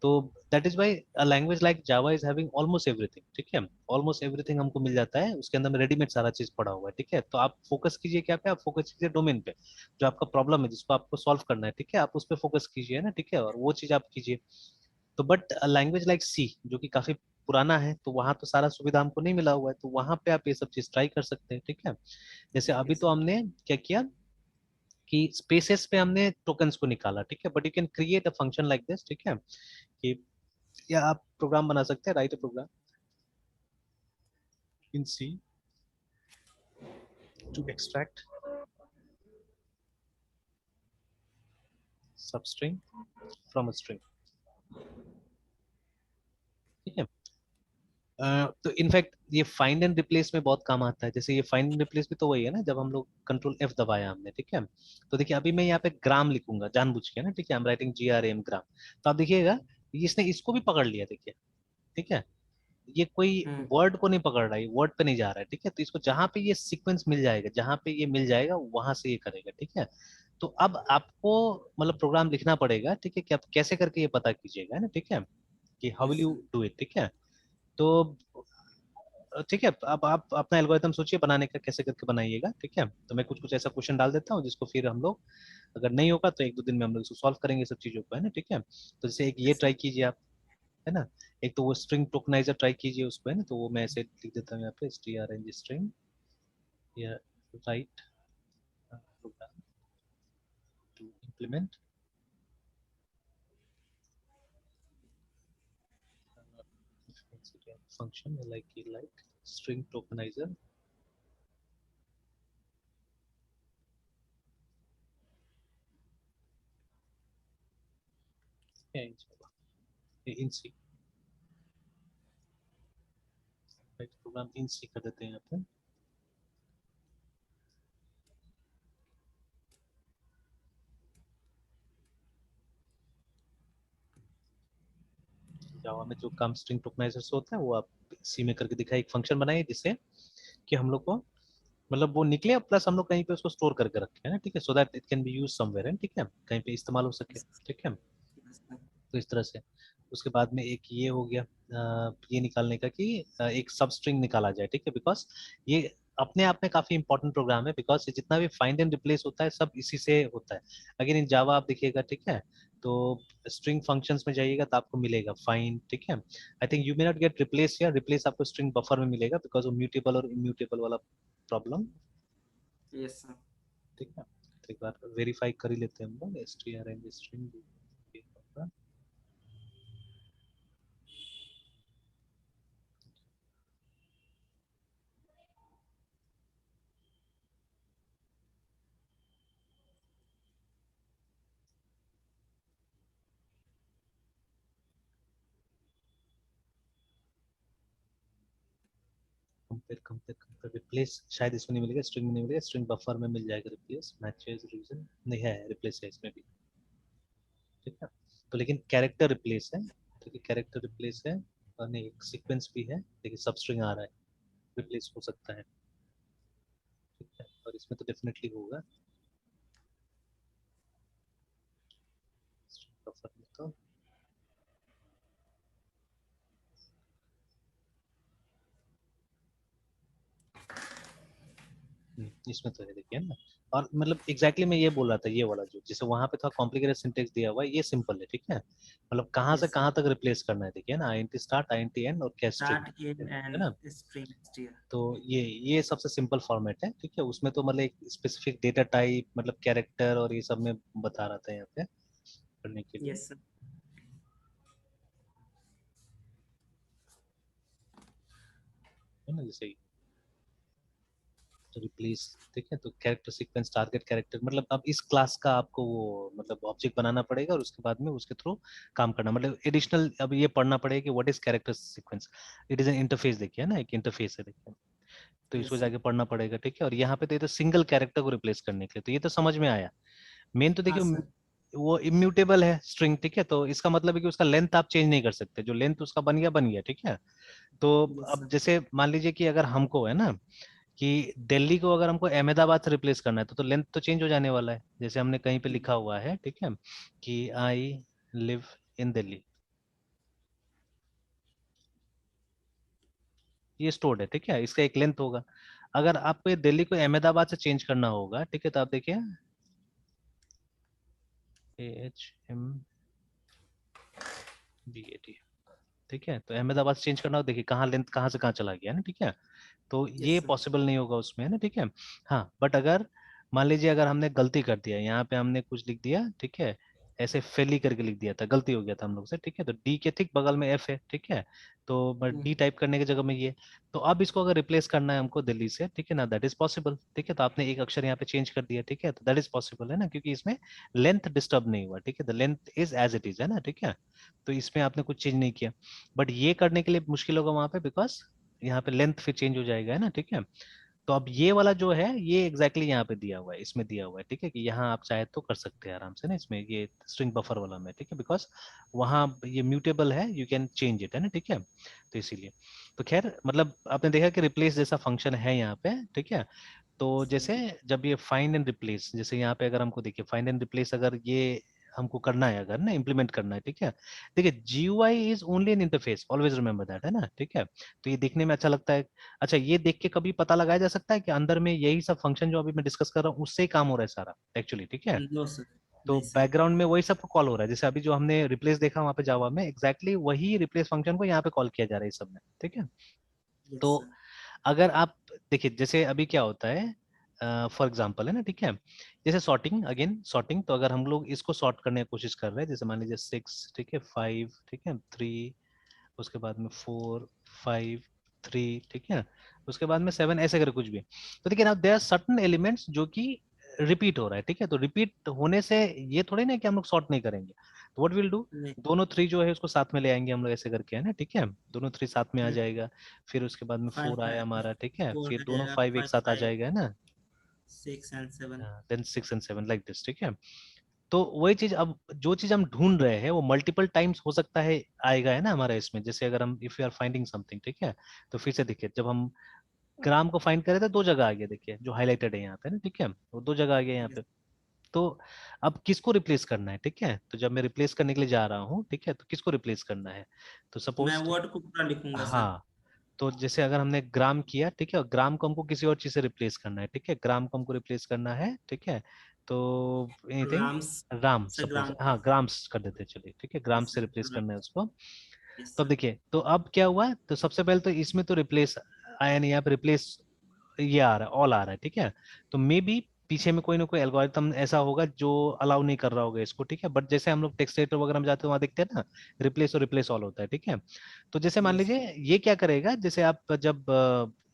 तो that is why a language like Java is having almost everything, ठीक है, ऑलमोस्ट एवरीथिंग हमको मिल जाता है उसके अंदर में, रेडीमेड सारा चीज पड़ा हुआ है, ठीक है। तो आप फोकस कीजिए क्या पे, आप फोकस कीजिए डोमेन पे, जो आपका प्रॉब्लम है जिसको आपको सॉल्व करना है, ठीक है, आप उस पर फोकस कीजिए ना, ठीक है, और वो चीज आप कीजिए। तो बट लैंग्वेज लाइक सी जो कि काफी पुराना है, तो वहां तो सारा सुविधा हमको नहीं मिला हुआ है, तो वहां पे आप ये सब चीज ट्राई कर सकते हैं, ठीक है। जैसे अभी यस तो सर। हमने क्या किया कि स्पेसेस पे हमने टोकन्स को निकाला, ठीक है, but you can create a function like this, ठीक है, कि या आप प्रोग्राम बना सकते हैं, write a program in C to extract substring from a string, ठीक है। तो इनफैक्ट ये फाइंड एंड रिप्लेस में बहुत काम आता है। जैसे ये फाइंड एंड रिप्लेस भी तो वही है ना, जब हम लोग कंट्रोल एफ दबाया हमने, ठीक है, तो देखिए अभी मैं यहाँ पे ग्राम लिखूंगा जानबूझ के ना, ठीक है, आई एम राइटिंग GRAM ग्राम, तो आप देखिएगा इसने इसको भी पकड़ लिया, देखिए, ठीक है, ये कोई हम्म। वर्ड को नहीं पकड़ रहा है, वर्ड पे नहीं जा रहा है, ठीक है, तो इसको जहां पे ये सीक्वेंस मिल जाएगा, जहां पे ये मिल जाएगा वहां से ये करेगा, ठीक है। तो अब आपको मतलब प्रोग्राम लिखना पड़ेगा, ठीक है, कि आप कैसे करके ये पता कीजिएगा ना, ठीक है, कि how will yes you sir. Do it, ठीक है। तो ठीक है, अब आप अपना एल्गोरिथम सोचिए बनाने का, कैसे करके बनाइएगा, ठीक है। तो मैं कुछ कुछ ऐसा क्वेश्चन डाल देता हूँ जिसको फिर हम लोग, अगर नहीं होगा तो एक दो दिन में हम लोग इसको सॉल्व करेंगे सब चीजों को, है ना, ठीक है। तो जैसे एक ये यस ट्राई सर। कीजिए आप, है ना, एक तो वो स्ट्रिंग टोकनाइजर ट्राई कीजिए उसको, है ना, तो वो मैं ऐसे लिख देता हूँ यहाँ पे strng स्ट्रिंग या write program to implement function like string tokenizer, in C, write program in C कर देते हैं यहाँ पे। जावा में जो काम स्ट्रिंग टोकनाइजर से होता है वो आप सी में करके दिखाए, एक फंक्शन बनाइए जिससे कि हम लोग को मतलब वो निकले, प्लस हम लोग कहीं पे उसको स्टोर करके रखे, है ना, ठीक है, so that it can be use somewhere, है, ठीक है, कहीं पे इस्तेमाल हो सके, ठीक है। Yes sir. तो इस तरह से उसके बाद में एक ये हो गया, ये निकालने का कि एक सब स्ट्रिंग निकाला जाए, ठीक है, बिकॉज ये अपने आप में काफी इंपॉर्टेंट प्रोग्राम है, बिकॉज जितना भी फाइंड एंड रिप्लेस होता है सब इसी से होता है। अगर इन जावा आप देखिएगा, ठीक है, तो स्ट्रिंग फंक्शंस में जाइएगा तो आपको मिलेगा फाइंड, ठीक है, I think you may not get replace, या रिप्लेस आपको स्ट्रिंग बफर में मिलेगा बिकॉज वो म्यूटेबल और इम्यूटेबल वाला प्रॉब्लम, यस सर। ठीक है। तो एक बार वेरीफाई कर ही लेते हैं हम लोग, strng string compare compare compare replace, शायद इसमें नहीं मिलेगा, स्ट्रिंग में नहीं मिलेगा, स्ट्रिंग बफर में मिल जाएगा रिप्लेस, मैचेस रीजन नहीं है, रिप्लेस है इसमें भी, ठीक है। तो लेकिन कैरेक्टर रिप्लेस है, ठीक है, कैरेक्टर रिप्लेस है, और नहीं एक सीक्वेंस भी है, लेकिन सब स्ट्रिंग आ रहा है, रिप्लेस हो सकता है, ठीक है, और इसमें तो डेफिनेटली होगा स्ट्रिंग बफर में तो। इसमें तो है, देखिए ना, और मतलब एग्जैक्टली मैं ये बोल रहा था, ये वाला जो जैसे वहां पे थोड़ा कॉम्प्लिकेटेड सिंटेक्स दिया हुआ है, ये सिंपल है, ठीक है, मतलब कहाँ से यस सर। कहाँ तक रिप्लेस करना है, देखिए ना, INT स्टार्ट INT एंड और क्या स्ट्रिंग, स्टार्ट इन है ना। And string steer. तो ये सबसे सिंपल फॉर्मेट है, ठीक है, उसमें तो मतलब एक स्पेसिफिक डेटा टाइप मतलब कैरेक्टर और ये सब में बता रहा था यहाँ पे करने के लिए, यस सर। है ना, जैसे रिप्लेस, ठीक है, तो कैरेक्टर सीक्वेंस टारगेट कैरेक्टर, मतलब अब इस क्लास का आपको वो मतलब ऑब्जेक्ट बनाना पड़ेगा और उसके बाद में उसके थ्रू काम करना, मतलब एडिशनल अब ये पढ़ना पड़ेगा कि what is character sequence, it is an interface, देखिए ना, एक इंटरफेस है, देखिए, तो इसको यस सर। जाके पढ़ना पड़ेगा, ठीक है, और यहाँ पे तो ये तो सिंगल कैरेक्टर को रिप्लेस करने के लिए, तो ये तो समझ में आया। मेन तो हाँ देखिए सर। वो इम्यूटेबल है स्ट्रिंग, ठीक है, तो इसका मतलब है कि उसका लेंथ आप चेंज नहीं कर सकते, जो लेंथ उसका बन गया, ठीक है। तो यस अब सर। जैसे मान लीजिए कि अगर हमको है ना कि दिल्ली को अगर हमको अहमदाबाद से रिप्लेस करना है तो लेंथ तो चेंज हो जाने वाला है, जैसे हमने कहीं पे लिखा हुआ है, ठीक है, कि आई लिव इन दिल्ली, ये स्टोर्ड है, ठीक है, इसका एक लेंथ होगा। अगर आपको ये दिल्ली को अहमदाबाद से चेंज करना होगा, ठीक है, तो आप देखिए AHMBAD, ठीक है, तो अहमदाबाद से चेंज करना हो, देखिए कहाँ लेंथ कहाँ से कहाँ चला गया है ना, ठीक है, तो यस ये सर। पॉसिबल नहीं होगा उसमें, है ना, ठीक है। हाँ, बट अगर मान लीजिए अगर हमने गलती कर दिया, यहाँ पे हमने कुछ लिख दिया, ठीक है, ऐसे फेली करके लिख दिया था, गलती हो गया था हम लोग से, ठीक है, तो डी के ठीक बगल में एफ है, ठीक है, तो डी टाइप करने की जगह में ये, तो अब इसको अगर रिप्लेस करना है हमको दिल्ली से, ठीक है ना, दैट इज पॉसिबल, ठीक है, तो आपने एक अक्षर यहाँ पे चेंज कर दिया, ठीक है, तो दैट इज पॉसिबल, है ना, क्योंकि इसमें लेंथ डिस्टर्ब नहीं हुआ, ठीक है, the length is as it is, है ना, ठीक है, तो इसमें आपने कुछ चेंज नहीं किया। बट ये करने के लिए मुश्किल होगा वहां पे, बिकॉज यहाँ पे लेंथ फिर चेंज हो जाएगा, है ना, ठीक है। तो अब ये वाला जो है ये एग्जैक्टली exactly यहाँ पे दिया हुआ है, इसमें दिया हुआ है, ठीक है, कि यहाँ आप चाहे तो कर सकते हैं आराम से ना, इसमें ये स्ट्रिंग बफर वाला में, ठीक है, बिकॉज वहाँ ये म्यूटेबल है, यू कैन चेंज इट, है ना, ठीक है, तो इसीलिए। तो खैर मतलब आपने देखा कि रिप्लेस जैसा फंक्शन है यहाँ पे, ठीक है। तो जैसे जब ये फाइंड एंड रिप्लेस, जैसे यहाँ पे अगर हमको देखिए फाइंड एंड रिप्लेस अगर ये हमको करना है, अगर ना इम्प्लीमेंट करना है, ठीक है, देखिए GUI is only an interface, always remember that, है ना, ठीक है, तो ये देखने में अच्छा लगता है। अच्छा, ये देख के कभी पता लगाया जा सकता है कि अंदर में यही सब फंक्शन जो अभी मैं डिस्कस कर रहा हूँ उससे ही काम हो रहा है सारा एक्चुअली, ठीक है। No sir. तो नहीं सर। बैकग्राउंड में वही सब कॉल हो रहा है, जैसे अभी जो हमने रिप्लेस देखा वहां पे जावा में, एग्जैक्टली exactly वही रिप्लेस फंक्शन को यहाँ पे कॉल किया जा रहा है इस सब में, ठीक है। यस तो सर। अगर आप देखिए जैसे अभी क्या होता है, फॉर एग्जाम्पल, है ना, ठीक है, जैसे सॉर्टिंग, अगेन सॉर्टिंग, तो अगर हम लोग इसको सॉर्ट करने की कोशिश कर रहे हैं, जैसे मान लीजिए 6, ठीक है, 5, ठीक है, 3, उसके बाद में 4, 5, 3, ठीक है, उसके बाद में 7, ऐसे करके कुछ भी, तो देखिए ना देयर आर सर्टेन एलिमेंट्स जो कि रिपीट हो रहा है, ठीक है, तो रिपीट होने से ये थोड़ी ना कि हम लोग सॉर्ट नहीं करेंगे, तो व्हाट विल डू, नहीं। दोनों 3 जो है उसको साथ में ले आएंगे हम लोग ऐसे करके, है ना, ठीक है, दोनों 3 साथ में आ हम्म, जाएगा, फिर उसके बाद में 4 आया फाइव हमारा, ठीक है, फोर फिर आ दोनों जाएगा, 5 एक फाइव साथ आ फाइव जाएगा, है ना, 6 and 7। Then 6 and 7 like this, ठीक है। तो वही चीज, अब जो चीज हम ढूंढ रहे हैं वो मल्टीपल टाइम्स हो सकता है आएगा, है ना, हमारा इसमें, जैसे अगर हम if you are finding something, ठीक है, तो फिर से देखिए जब हम ग्राम को फाइंड करे थे 2 जगह आ गया, देखिए जो हाईलाइटेड है यहाँ पे ना, ठीक है, वो 2 जगह आ गया यहाँ पे। तो अब किसको रिप्लेस करना है, ठीक है, तो जब मैं रिप्लेस करने के लिए जा रहा हूँ, ठीक है, तो किसको रिप्लेस करना है, तो मैं सपोज, वर्ड को पूरा लिखूंगा सर। हाँ, तो जैसे अगर हमने ग्राम किया, ठीक है, और ग्राम को हमको किसी और चीज से रिप्लेस करना है, ठीक है, ग्राम को हमको रिप्लेस करना है, ठीक है, तो anything, grams. Ram sir suppose, gram हाँ को। ग्राम्स कर देते हैं, चलिए, ठीक है, ग्राम यस से सर, रिप्लेस ग्राम। करना है उसको। यस तो अब सर। देखिए, तो अब क्या हुआ, तो सबसे पहले तो इसमें तो रिप्लेस आया नहीं, यहाँ पे रिप्लेस ये आ रहा है, ऑल आ रहा है, ठीक है, तो मे बी पीछे में कोई ना कोई एल्गोरिथम ऐसा होगा जो अलाउ नहीं कर रहा होगा इसको, ठीक है, बट जैसे हम लोग टेक्स्ट एडिटर वगैरह में जाते हैं वहां देखते हैं ना, रिप्लेस और रिप्लेस ऑल होता है, ठीक है। तो जैसे मान यस। लीजिए ये क्या करेगा, जैसे आप जब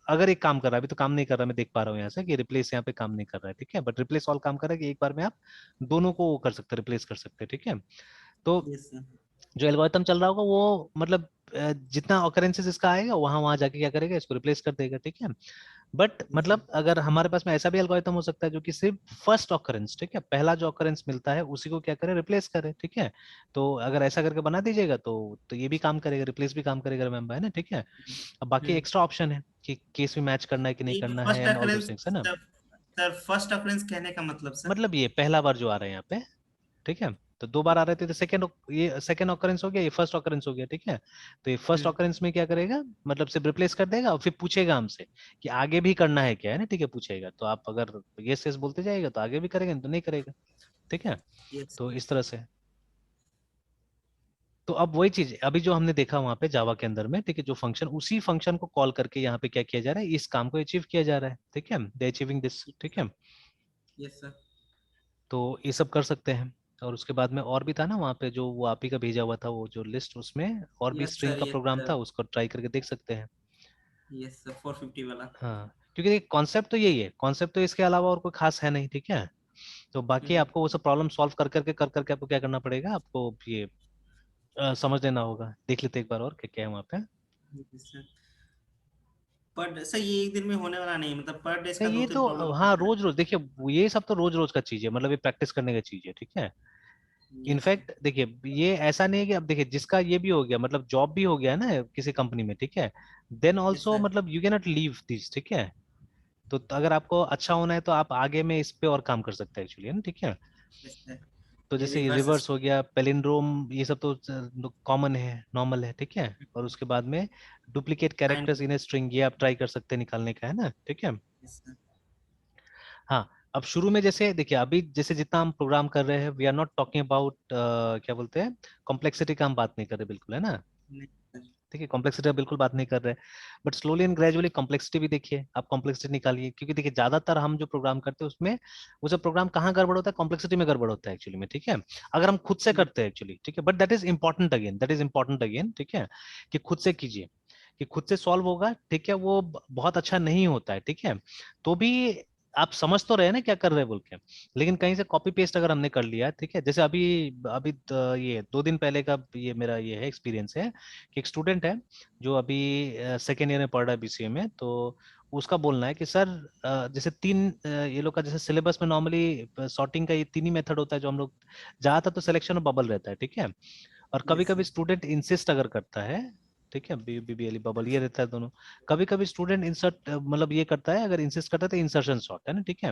अगर एक काम कर रहा है, अभी तो काम नहीं कर रहा, मैं देख पा रहा हूँ यहाँ से कि रिप्लेस यहाँ पे काम नहीं कर रहा है, ठीक है, बट रिप्लेस ऑल काम कर रहा है कि एक बार में आप दोनों को कर सकते हैं, रिप्लेस कर सकते हैं, ठीक है। तो यस सर। जो एल्गोरिथम चल रहा होगा वो मतलब जितना ऑकरेंसेस इसका आएगा वहां वहां जाके क्या करेगा, इसको रिप्लेस कर देगा, ठीक है। But yes sir. मतलब अगर हमारे पास में ऐसा भी एल्गोरिथम हो सकता है जो कि सिर्फ फर्स्ट ऑकरेंस, ठीक है, पहला जो ऑकरेंस मिलता है उसी को क्या करे, रिप्लेस करे, ठीक है। तो अगर ऐसा करके बना दीजिएगा तो ये भी काम करेगा, रिप्लेस भी काम करेगा, रिमेम्बर, है ना, ठीक है। अब बाकी हम्म। एक्स्ट्रा ऑप्शन है कि केस भी मैच करना है कि नहीं ये करना है, first and all those occurrence things, है ना। सर। सर फर्स्ट अकरेंस कहने का मतलब सर। मतलब ये पहला बार जो आ रहा है यहाँ पे, ठीक है, तो 2 बार आ रहे थे, तो सेकंड, ये सेकंड ऑकरेंस हो गया, ये फर्स्ट ऑकरेंस हो गया, ठीक है। तो ये फर्स्ट हम्म। ऑकरेंस में क्या करेगा, मतलब सिर्फ रिप्लेस कर देगा और फिर पूछेगा हमसे कि आगे भी करना है क्या, है ना, ठीक है, पूछेगा, तो आप अगर यस यस बोलते जाएगा तो आगे भी करेगा, नहीं तो नहीं करेगा, ठीक है। यस। तो इस तरह से, तो अब वही चीज अभी जो हमने देखा वहां पे जावा के अंदर में, ठीक है, जो फंक्शन, उसी फंक्शन को कॉल करके यहाँ पे क्या किया जा रहा है, इस काम को अचीव किया जा रहा है, ठीक है, दे अचीविंग दिस, ठीक है। Yes sir. तो ये सब कर सकते हैं। और उसके बाद में और भी था ना वहाँ पे, जो वो आप ही का भेजा हुआ था वो जो लिस्ट, उसमें और भी यस स्ट्रिंग सर। का यस प्रोग्राम था, सर। उसको ट्राई करके देख सकते हैं। यस सर, 450 वाला। हाँ, क्योंकि कॉन्सेप्ट तो यही है, कॉन्सेप्ट तो इसके अलावा और कोई खास है नहीं, ठीक है। तो बाकी हम्म। आपको वो सब प्रॉब्लम सॉल्व कर करके आपको क्या करना पड़ेगा, आपको ये समझ लेना होगा, देख लेते एक बार और क्या क्या है वहाँ पे। Yes sir. पर सर ये एक दिन में होने वाला नहीं, मतलब पर डे इसका नहीं, दो ये तीन तो प्रॉब्लम हाँ आता है। रोज रोज देखिए, ये सब तो रोज रोज का चीज है, मतलब ये प्रैक्टिस करने का चीज है, ठीक है। Yes sir. इनफैक्ट देखिए, ये ऐसा नहीं है कि अब देखिए जिसका ये भी हो गया, मतलब जॉब भी हो गया ना किसी कंपनी में, ठीक है, देन यस ऑल्सो सर। मतलब you can not leave this, ठीक है। तो अगर आपको अच्छा होना है तो आप आगे में इस पे और काम कर सकते हैं एक्चुअली, है ना, ठीक है। Yes sir. तो ये जैसे रिवर्स। रिवर्स हो गया, पेलिंड्रोम, ये सब तो कॉमन है, नॉर्मल है, ठीक है। और उसके बाद में duplicate find. Characters in a string, ये आप ट्राई कर सकते हैं निकालने का, है ना, ठीक है। हाँ, अब शुरू में जैसे देखिए, अभी जैसे जितना हम प्रोग्राम कर रहे हैं, we are not talking about क्या बोलते हैं, कॉम्प्लेक्सिटी का हम बात नहीं कर रहे बिल्कुल, है ना। ठीक है, कॉम्प्लेक्सिटी का बिल्कुल बात नहीं कर रहे, but slowly and gradually complexity भी देखिए, आप कॉम्प्लेक्सिटी निकालिए, क्योंकि देखिए ज्यादातर हम जो प्रोग्राम करते हैं उसमें वो जो प्रोग्राम कहाँ गड़बड़ होता है, कॉम्प्लेक्सिटी में गड़बड़ होता है एक्चुअली में, ठीक है। अगर हम खुद से करते हैं एक्चुअली, ठीक है, but that is important again, that is important again, ठीक है, कि खुद से कीजिए, कि खुद से सॉल्व होगा, ठीक है, वो बहुत अच्छा नहीं होता है, ठीक है। तो भी आप समझ तो रहे हैं ना क्या कर रहे हैं बोल के, लेकिन कहीं से कॉपी पेस्ट अगर हमने कर लिया, ठीक है, जैसे अभी अभी ये 2 दिन पहले का ये मेरा ये है एक्सपीरियंस है, कि एक स्टूडेंट है जो अभी सेकेंड ईयर में पढ़ रहा है बीसीए में, तो उसका बोलना है कि सर जैसे ये लोग का जैसे सिलेबस में नॉर्मली सॉर्टिंग का ये 3 ही मेथड होता है जो हम लोग, ज्यादातर तो सिलेक्शन और बबल रहता है, ठीक है। और कभी यस कभी स्टूडेंट इंसिस्ट अगर करता है, ठीक है, बीबीएल बबल ये रहता है दोनों। कभी कभी स्टूडेंट इंसर्ट मतलब ये करता है, अगर इंसिस्ट करता है तो इंसर्शन शॉर्ट, है ना, ठीक है।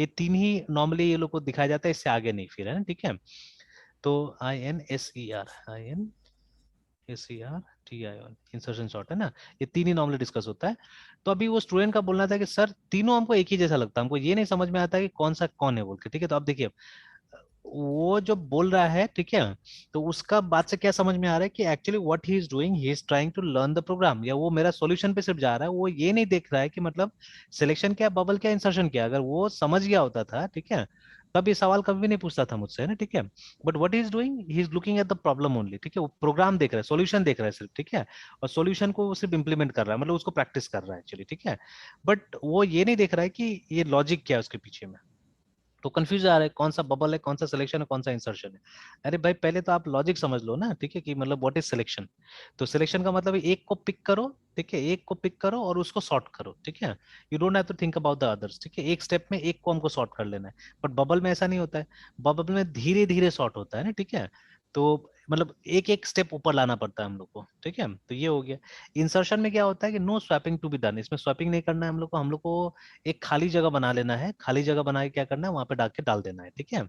ये 3 ही नॉर्मली ये लोग को दिखाया जाता है, इससे आगे नहीं फिर, है ना, ठीक है। तो INSER इंसर्शन शॉर्ट, है ना, ये 3 ही नॉर्मली डिस्कस होता है। तो अभी वो स्टूडेंट का बोलना था कि सर तीनों हमको एक ही जैसा लगता है, हमको ये नहीं समझ में आता कि कौन सा कौन है बोल के, ठीक है। तो अब देखिए वो जो बोल रहा है, ठीक है, तो उसका बात से क्या समझ में आ रहा है कि actually what he is doing, he is trying to learn the program, या वो मेरा सॉल्यूशन पे सिर्फ जा रहा है, वो ये नहीं देख रहा है कि मतलब सिलेक्शन क्या, बबल क्या, इंसर्शन क्या। अगर वो समझ गया होता था, ठीक है, तब ये सवाल कभी भी नहीं पूछता था मुझसे, है ना, ठीक है। But what he is doing, he is looking at the problem only, ठीक है, वो प्रोग्राम देख रहा है, सॉल्यूशन देख रहा है सिर्फ, ठीक है। और सॉल्यूशन को वो सिर्फ इंप्लीमेंट कर रहा है, मतलब उसको प्रैक्टिस कर रहा है एक्चुअली, ठीक है। बट वो ये नहीं देख रहा है कि ये लॉजिक क्या है उसके पीछे में। तो कंफ्यूज आ रहा है कौन सा बबल है, कौन सा सिलेक्शन है, कौन सा इंसर्शन है। अरे भाई पहले तो आप लॉजिक समझ लो ना, ठीक है, कि मतलब व्हाट इज सिलेक्शन। तो सिलेक्शन का मतलब है एक को पिक करो, ठीक है, एक को पिक करो और उसको सॉर्ट करो, ठीक है। You don't have to think about the others, ठीक है, एक स्टेप में एक को हमको सॉर्ट कर लेना है। बट बबल में ऐसा नहीं होता है, बबल में धीरे धीरे सॉर्ट होता है ना, ठीक है। तो मतलब एक एक स्टेप ऊपर लाना पड़ता है हम लोग को, ठीक है। तो ये हो गया। इंसर्शन में क्या होता है कि no swapping to be done, इसमें स्वैपिंग नहीं करना है हम लोग को एक खाली जगह बना लेना है, खाली जगह बना के क्या करना है, वहां पे डाल के डाल देना है, ठीक है।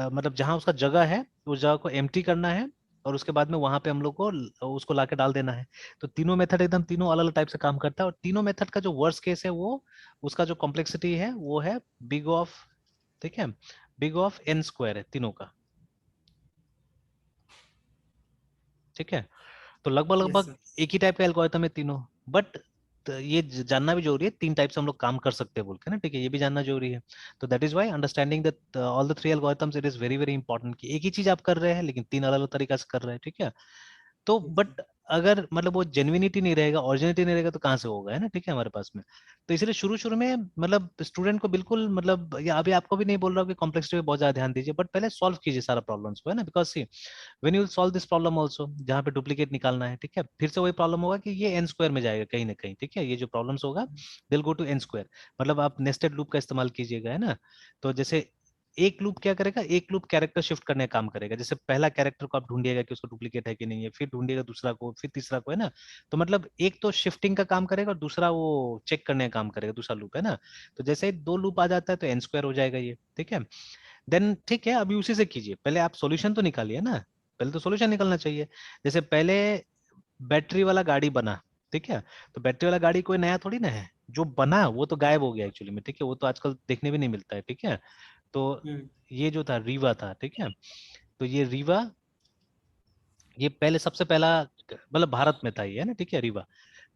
मतलब जहां उसका जगह है उस जगह को एम्प्टी करना है, और उसके बाद में वहां पे हम लोग को उसको लाके डाल देना है। तो तीनों मेथड एकदम तीनों अलग अलग टाइप से काम करता है, और तीनों मेथड का जो वर्स्ट केस है वो, उसका जो कॉम्प्लेक्सिटी है वो है बिग ऑफ, ठीक है, बिग ऑफ n स्क्वायर है तीनों का, ठीक है। तो लगभग यस लगभग सर। एक ही टाइप का एल्गोरिथम है तीनों। बट ये जानना भी जरूरी है, 3 टाइप से हम लोग काम कर सकते हैं बोल के ना, ठीक है, ये भी जानना जरूरी है। तो that is why understanding that all the 3 algorithms, it is very very important कि एक ही चीज आप कर रहे हैं लेकिन 3 अलग अलग तरीका से कर रहे हैं, ठीक है। तो बट अगर मतलब वो जेन्युइनिटी नहीं रहेगा, ओरिजिनिटी नहीं रहेगा, तो कहाँ से होगा, है ना, ठीक है, हमारे पास में। तो इसलिए शुरू शुरू में मतलब स्टूडेंट को बिल्कुल मतलब, या अभी आपको भी नहीं बोल रहा हूँ कि कॉम्प्लेक्सिटी पे बहुत ज्यादा ध्यान दीजिए, बट पहले सॉल्व कीजिए सारा प्रॉब्लम्स को, है ना। Because see when you solve this problem also, जहाँ पे डुप्लीकेट निकालना है, ठीक है, फिर से वही प्रॉब्लम होगा कि ये एन स्क्वायर में जाएगा कहीं ना कहीं, ठीक है। ये जो प्रॉब्लम्स होगा दिल गो टू एन स्क्वायर, मतलब आप नेस्टेड लूप का इस्तेमाल कीजिएगा, है ना। तो जैसे एक लूप क्या करेगा, एक लूप कैरेक्टर शिफ्ट करने का काम करेगा। जैसे पहला कैरेक्टर को आप ढूंढिएगा कि उसको डुप्लीकेट है कि नहीं है, फिर ढूंढिएगा दूसरा को, फिर तीसरा को, है ना। तो मतलब एक तो शिफ्टिंग का काम करेगा और दूसरा वो चेक करने का काम करेगा, दूसरा लूप, है ना। तो जैसे ही 2 लूप आ जाता है तो एन स्क्वायर हो जाएगा ये, ठीक है। देन ठीक है, अभी उसी से कीजिए, पहले आप सॉल्यूशन तो निकालिए ना, पहले तो सॉल्यूशन निकलना चाहिए। जैसे पहले बैटरी वाला गाड़ी बना, ठीक है, तो बैटरी वाला गाड़ी कोई नया थोड़ी ना है, जो बना वो तो गायब हो गया एक्चुअली में, ठीक है, वो तो आजकल देखने भी नहीं मिलता है, ठीक है। तो ये जो था रीवा था, ठीक है। तो ये रीवा, ये पहले सबसे पहला मतलब भारत में था ये, है ना, ठीक है, रीवा।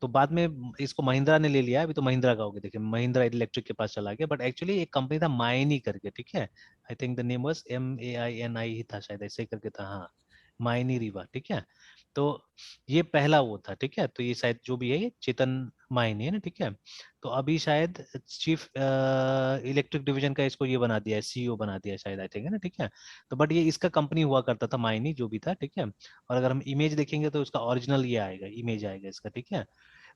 तो बाद में इसको महिंद्रा ने ले लिया, अभी तो महिंद्रा का हो गया, देखिए महिंद्रा इलेक्ट्रिक के पास चला गया, बट एक्चुअली एक कंपनी था मायनी करके, ठीक है। I think the name was MAINI ही था शायद, ऐसे ही करके था, हाँ, मायनी रीवा, ठीक है। तो ये पहला वो था, ठीक है। तो ये शायद जो भी है ये चेतन मायनी है ना, ठीक है। तो अभी शायद चीफ इलेक्ट्रिक डिवीजन का इसको ये बना दिया है, CEO बना दिया है शायद, आई थिंक, है ना, ठीक है। तो बट ये इसका कंपनी हुआ करता था मायनी जो भी था, ठीक है। और अगर हम इमेज देखेंगे तो उसका ओरिजिनल ये आएगा, इमेज आएगा इसका, ठीक है।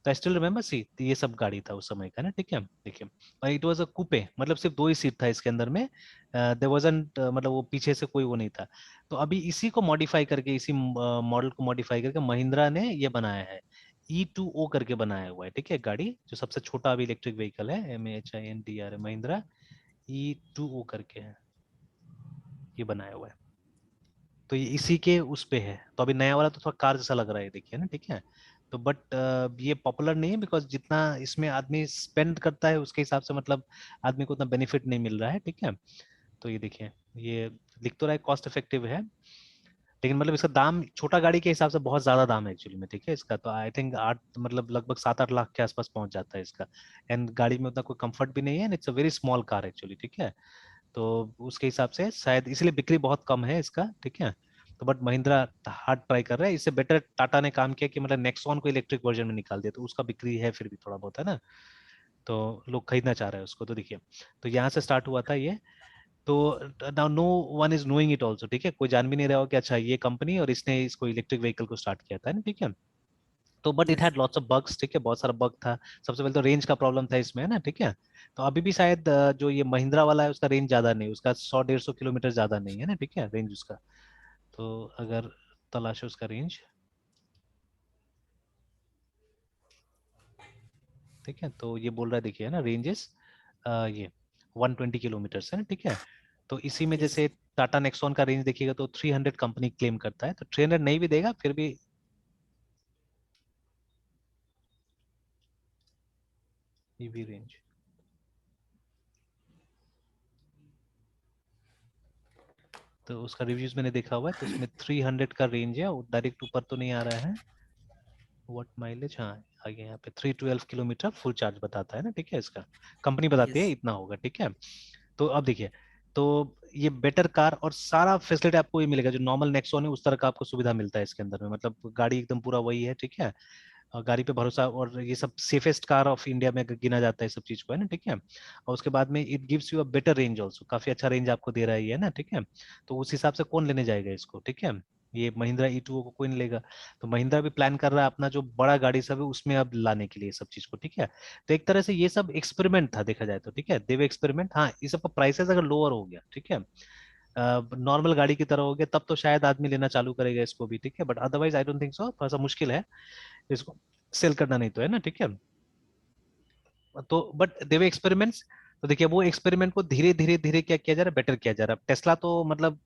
तो आई स्टिल रिमेम्बर, सी ये सब गाड़ी था उस समय का ना, ठीक है, देखिए। और इट वाज अ कूपे, मतलब सिर्फ 2 ही सीट था इसके अंदर में, देयर वाजंट मतलब वो पीछे से कोई वो नहीं था। तो अभी इसी को मॉडिफाई करके, इसी मॉडल को मॉडिफाई करके महिंद्रा ने ये बनाया है, E2O करके बनाया हुआ है, ठीक है, गाड़ी जो सबसे छोटा अभी इलेक्ट्रिक व्हीकल है, MAHINDR है, महिंद्रा E2O करके है। ये बनाया हुआ है, तो ये इसी के उस पे है। तो अभी नया वाला तो थोड़ा कार जैसा लग रहा है, देखिए ना, ठीक है। तो बट ये पॉपुलर नहीं है, बिकॉज जितना इसमें आदमी स्पेंड करता है उसके हिसाब से मतलब आदमी को उतना बेनिफिट नहीं मिल रहा है, ठीक है। तो ये देखिए, ये लिख तो रहा है कॉस्ट इफेक्टिव है, लेकिन मतलब इसका दाम छोटा गाड़ी के हिसाब से बहुत ज्यादा दाम है एक्चुअली में, ठीक है। इसका तो आई थिंक 8 मतलब लगभग 7-8 लाख के आसपास पहुंच जाता है इसका। एंड गाड़ी में उतना कोई कंफर्ट भी नहीं है, it's a very small car actually, ठीक है। तो उसके हिसाब से शायद इसलिए बिक्री बहुत कम है इसका, ठीक है। तो बट महिंद्रा हार्ड ट्राई कर रहा है, इससे बेटर टाटा ने काम किया कि मतलब नेक्सॉन को इलेक्ट्रिक वर्जन में निकाल दिया, तो उसका बिक्री है फिर भी थोड़ा बहुत, है ना। तो लोग खरीदना चाह रहे हैं उसको। तो देखिए, तो यहाँ से स्टार्ट हुआ था ये। तो now no one is knowing it also, ठीक है। कोई जान भी नहीं रहा हो कि अच्छा ये कंपनी और इसने इसको इलेक्ट्रिक व्हीकल को स्टार्ट किया था ना, ठीक है। तो but it yes had lots of bugs, ठीक है, बहुत सारा बग था। सबसे पहले तो रेंज का प्रॉब्लम था इसमें, है ना, ठीक है। तो अभी भी शायद जो ये महिंद्रा वाला है उसका रेंज ज्यादा नहीं, उसका 100-150 किलोमीटर ज्यादा नहीं है ना, ठीक है, रेंज उसका। तो अगर तलाशो उसका रेंज, ठीक है, तो ये बोल रहा है, देखिए ना, रेंजेस ये 120 किलोमीटर है ना, ठीक है। तो इसी में यस जैसे टाटा नेक्सॉन का रेंज देखिएगा तो 300 कंपनी क्लेम करता है, तो 300 नहीं भी देगा फिर भी ईवी रेंज, तो उसका रिव्यूज मैंने देखा हुआ है, तो उसमें 300 का रेंज है, डायरेक्ट ऊपर तो नहीं आ रहा है। व्हाट माइलेज, हाँ आगे यहाँ पे 312 किलोमीटर फुल चार्ज बताता है ना, ठीक है। इसका कंपनी बताती है यस इतना होगा, ठीक है। तो अब देखिए, तो ये बेटर कार और सारा फैसिलिटी आपको ये मिलेगा जो नॉर्मल नेक्सॉन है, उस तरह का आपको सुविधा मिलता है इसके अंदर में, मतलब गाड़ी एकदम पूरा वही है, ठीक है। और गाड़ी पे भरोसा, और ये सब सेफेस्ट कार ऑफ इंडिया में गिना जाता है सब चीज को, है ना, ठीक है। और उसके बाद में it gives you a better range also, काफी अच्छा रेंज आपको दे रहा है ये ना, ठीक है। तो उस हिसाब से कौन लेने जाएगा इसको, ठीक है। ये महिंद्रा ई2 को कोई नहीं लेगा। तो महिंद्रा भी प्लान कर रहा है अपना जो बड़ा गाड़ी सब है उसमें अब लाने के लिए सब चीज को, ठीक है। तो एक तरह से ये सब एक्सपेरिमेंट था देखा जाए तो, ठीक है, देव एक्सपेरिमेंट। हाँ, ये सब का प्राइसेस अगर लोअर हो गया, ठीक है, नॉर्मल गाड़ी की तरह हो गया, तब तो शायद आदमी लेना चालू करेगा इसको भी, ठीक है। But otherwise I don't think so, थोड़ा सा मुश्किल है इसको सेल करना, नहीं तो, है ना, ठीक है। तो बट देवे एक्सपेरिमेंट्स, तो देखिए वो एक्सपेरिमेंट को धीरे धीरे धीरे क्या किया जा रहा है, बेटर किया जा रहा है। टेस्ला तो मतलब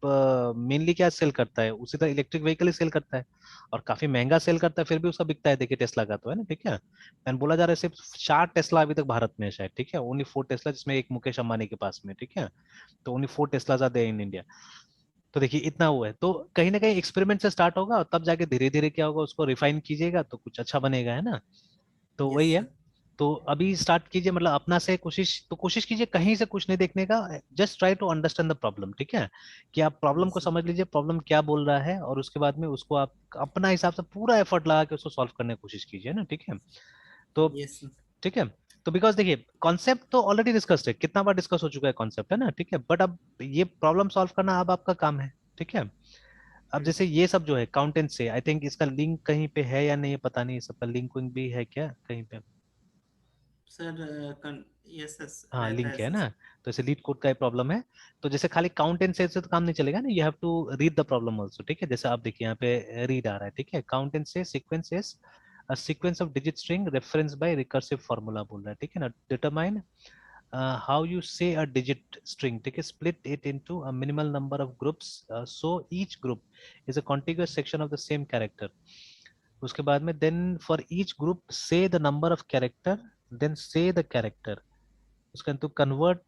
मेनली क्या सेल करता है, उसी तरह इलेक्ट्रिक व्हीकल ही सेल करता है, और काफी महंगा सेल करता है, फिर भी उसका बिकता है, देखिए टेस्ला का तो, है ना, ठीक है। एंड बोला जा रहा है सिर्फ 4 टेस्ला अभी तक भारत में है शायद, ठीक है, ओनली 4 टेस्ला, जिसमें एक मुकेश अंबानी के पास में, ठीक है। तो only 4 Tesla are there in India. तो देखिए इतना हुआ है, तो कहीं ना कहीं एक्सपेरिमेंट से स्टार्ट होगा और तब जाके धीरे धीरे क्या होगा, उसको रिफाइन कीजिएगा तो कुछ अच्छा बनेगा, है ना। तो यस वही है। सर तो अभी स्टार्ट कीजिए, मतलब अपना से कोशिश, तो कोशिश कीजिए कहीं से कुछ नहीं देखने का, just try to understand the problem, ठीक है। कि आप प्रॉब्लम यस को सर समझ लीजिए, प्रॉब्लम क्या बोल रहा है, और उसके बाद में उसको आप अपना हिसाब से पूरा एफर्ट लगा के उसको सॉल्व करने की कोशिश कीजिए ना, ठीक है। तो यस सर ठीक है। तो बिकॉज देखिए कॉन्सेप्ट तो ऑलरेडी डिस्कस्ड है, कितना बार डिस्कस हो चुका है कॉन्सेप्ट, है ना, ठीक है। बट अब ये प्रॉब्लम सॉल्व करना अब आपका काम है, ठीक है। अब जैसे ये सब जो है काउंटेंट से, आई थिंक इसका लिंक कहीं पे है या नहीं, पता नहीं, सबका लिंक विंक भी है क्या कहीं पे। सर यस सर हाँ रहता है लिंक है सर। ना। तो ऐसे लीड कोड का ही प्रॉब्लम है। तो जैसे खाली काउंट एंड से तो काम नहीं चलेगा ना, you have to read the problem also, ठीक है। जैसे आप देखिए यहाँ पे रीड आ रहा है, ठीक है, count and say sequence is a sequence of digit string reference by recursive formula बोल रहा है, ठीक है ना। Determine how you say a digit string, ठीक है, split it into a minimal number of groups, so each group is a contiguous section of the same character. उसके बाद में then for each group say the number of character, then say the character, उसका to convert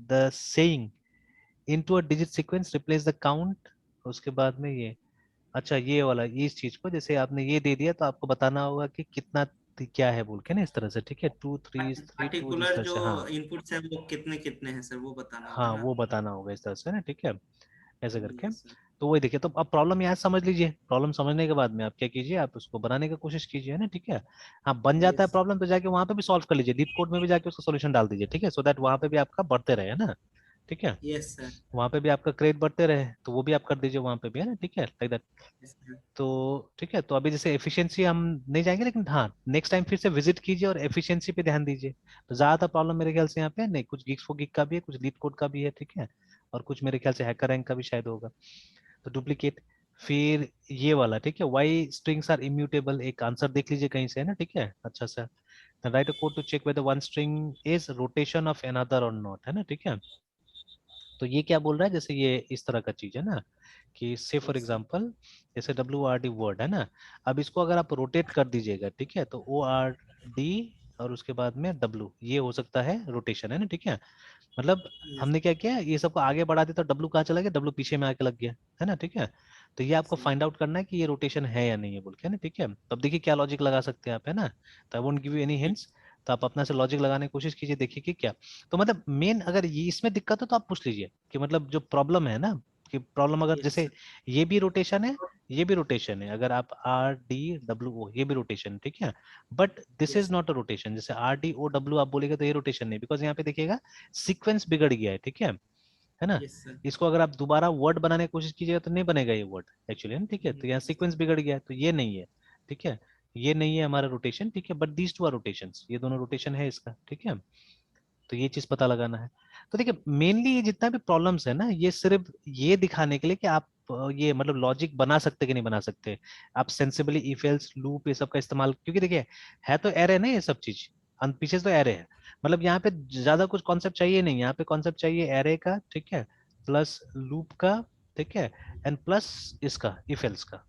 the saying into a digit sequence replace the count। उसके बाद में ये, अच्छा ये वाला, ये इस चीज को जैसे आपने ये दे दिया तो आपको बताना होगा कि कितना क्या है बोल के ना, इस तरह से, ठीक है, 2 3 3 2 जिस पार्टिकुलर तरह जो से, हाँ। इनपुट्स है वो कितने कितने हैं सर, वो बताना होगा हाँ ना। वो बताना होगा इस तरह से ना, ठीक है, ऐसे करके। यस सर तो वही देखिए, तो अब प्रॉब्लम यहाँ समझ लीजिए, प्रॉब्लम समझने के बाद में आप क्या कीजिए, आप उसको बनाने की कोशिश कीजिए ना, ठीक है। हाँ बन जाता है यस प्रॉब्लम तो जाके वहां पे भी सॉल्व कर लीजिए, लीड कोड में भी जाके उसका सोल्यूशन डाल दीजिए, ठीक है, सो दैट वहां पे भी आपका बढ़ते रहे, है ना, ठीक है। यस सर वहां पे भी आपका क्रेडिट बढ़ते रहे, तो वो भी आप कर दीजिए वहां पे भी, है ना, ठीक है, लाइक दैट। यस सर तो ठीक है, तो अभी जैसे एफिशिएंसी हम नहीं जाएंगे, लेकिन हाँ नेक्स्ट टाइम फिर से विजिट कीजिए और एफिशिएंसी पे ध्यान दीजिए। तो ज्यादातर प्रॉब्लम मेरे ख्याल से यहाँ पे नहीं, कुछ गीक्स फॉर गीक का भी है, कुछ लीड कोड का भी है, ठीक है, और कुछ मेरे ख्याल से हैकर रैंक का भी शायद होगा। तो डुप्लीकेट, फिर ये वाला, ठीक है, वाई स्ट्रिंग्स आर इम्यूटेबल, एक आंसर देख लीजिए कहीं से, है ना, ठीक है, अच्छा सा। Write a code to check whether one string is rotation of another और नॉट, है ना, ठीक है। तो ये क्या बोल रहा है, जैसे ये इस तरह का चीज है ना, कि से फॉर yes, sir. एग्जांपल जैसे WRD वर्ड है ना, अब इसको अगर आप रोटेट कर दीजिएगा, ठीक है, तो ORD और उसके बाद में W, ये हो सकता है रोटेशन, है ना, ठीक है। मतलब Yes, हमने क्या किया, ये सबको आगे बढ़ा दिया तो W कहाँ चला गया, W पीछे में आके लग गया, है ना, ठीक है। तो ये आपको sir. फाइंड आउट करना है कि ये रोटेशन है या नहीं है बोल के, है ना, ठीक है। तो अब देखिए क्या लॉजिक लगा सकते हैं आप, है ना। तो I won't give you any hints, तो आप अपना से लॉजिक लगाने की कोशिश कीजिए, देखिए कि क्या। तो मतलब मेन अगर ये इसमें दिक्कत हो तो आप पूछ लीजिए कि मतलब जो प्रॉब्लम है ना, कि प्रॉब्लम अगर Yes, जैसे sir. ये भी रोटेशन है, ये भी रोटेशन है, अगर आप RDWO ये भी रोटेशन, ठीक है, but this Yes, is sir. Not a rotation. जैसे RDOW आप बोलेगा तो ये रोटेशन नहीं, बिकॉज यहाँ पे देखिएगा सीक्वेंस बिगड़ गया है, ठीक है ना। Yes, sir. इसको अगर आप दोबारा वर्ड बनाने की कोशिश कीजिएगा तो नहीं बनेगा ये वर्ड एक्चुअली, है ना, ठीक है। तो यहाँ Yes, सीक्वेंस बिगड़ गया है, तो ये नहीं है, ठीक है, ये नहीं है हमारा रोटेशन, ठीक है, but these two are rotations, ये दोनों रोटेशन है इसका, ठीक है। तो ये चीज पता लगाना है। तो देखिए मेनली ये जितना भी प्रॉब्लम्स है ना, ये सिर्फ ये दिखाने के लिए कि आप ये मतलब लॉजिक बना सकते कि नहीं बना सकते, आप सेंसिबली इफ एल्स लूप ये सब का इस्तेमाल, क्योंकि देखिए है तो एरे ना ये सब चीज, पीछे से तो एरे है, मतलब यहाँ पे ज्यादा कुछ कॉन्सेप्ट चाहिए नहीं, यहाँ पे कॉन्सेप्ट चाहिए एरे का, ठीक है, प्लस लूप का, ठीक है, एंड प्लस इसका इफ एल्स का,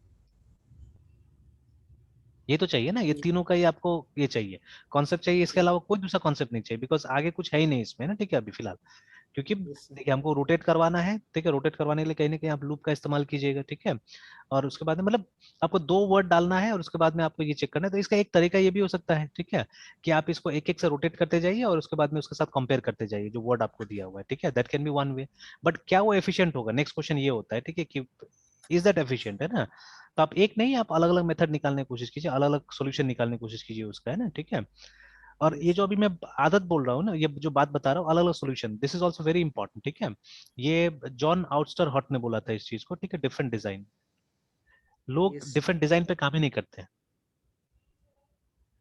ये तो चाहिए ना, ये yes, तीनों का ही आपको ये चाहिए, कॉन्सेप्ट चाहिए, इसके अलावा कोई दूसरा कॉन्सेप्ट नहीं चाहिए, बिकॉज आगे कुछ है ही नहीं इसमें ना, ठीक है, अभी फिलहाल। क्योंकि yes, sir. देखिए हमको रोटेट करवाना है, ठीक है, रोटेट करवाने के लिए कहीं ना कहीं आप लूप का इस्तेमाल कीजिएगा, ठीक है। और उसके बाद में मतलब आपको दो वर्ड डालना है और उसके बाद में आपको ये चेक करना है, तो इसका एक तरीका ये भी हो सकता है, ठीक है, कि आप इसको एक एक से रोटेट करते जाइए और उसके बाद में उसके साथ कंपेयर करते जाइए जो वर्ड आपको दिया हुआ है, ठीक है, that can be one way. But क्या वो एफिशिएंट होगा, नेक्स्ट क्वेश्चन ये होता है, ठीक है, कि इज दैट एफिशिएंट, है ना। तो आप एक नहीं, आप अलग अलग मेथड निकालने की कोशिश कीजिए, अलग अलग सोल्यूशन निकालने की कोशिश कीजिए उसका, है ना, ठीक है। और ये Yes, जो sir. अभी मैं आदत बोल रहा हूँ ना, ये जो बात बता रहा हूँ अलग अलग solution, this is also very important, ठीक है। ये जॉन आउटस्टर हॉट ने बोला था इस चीज को, ठीक है, डिफरेंट डिजाइन, लोग Yes, डिफरेंट डिजाइन पे काम ही नहीं करते हैं।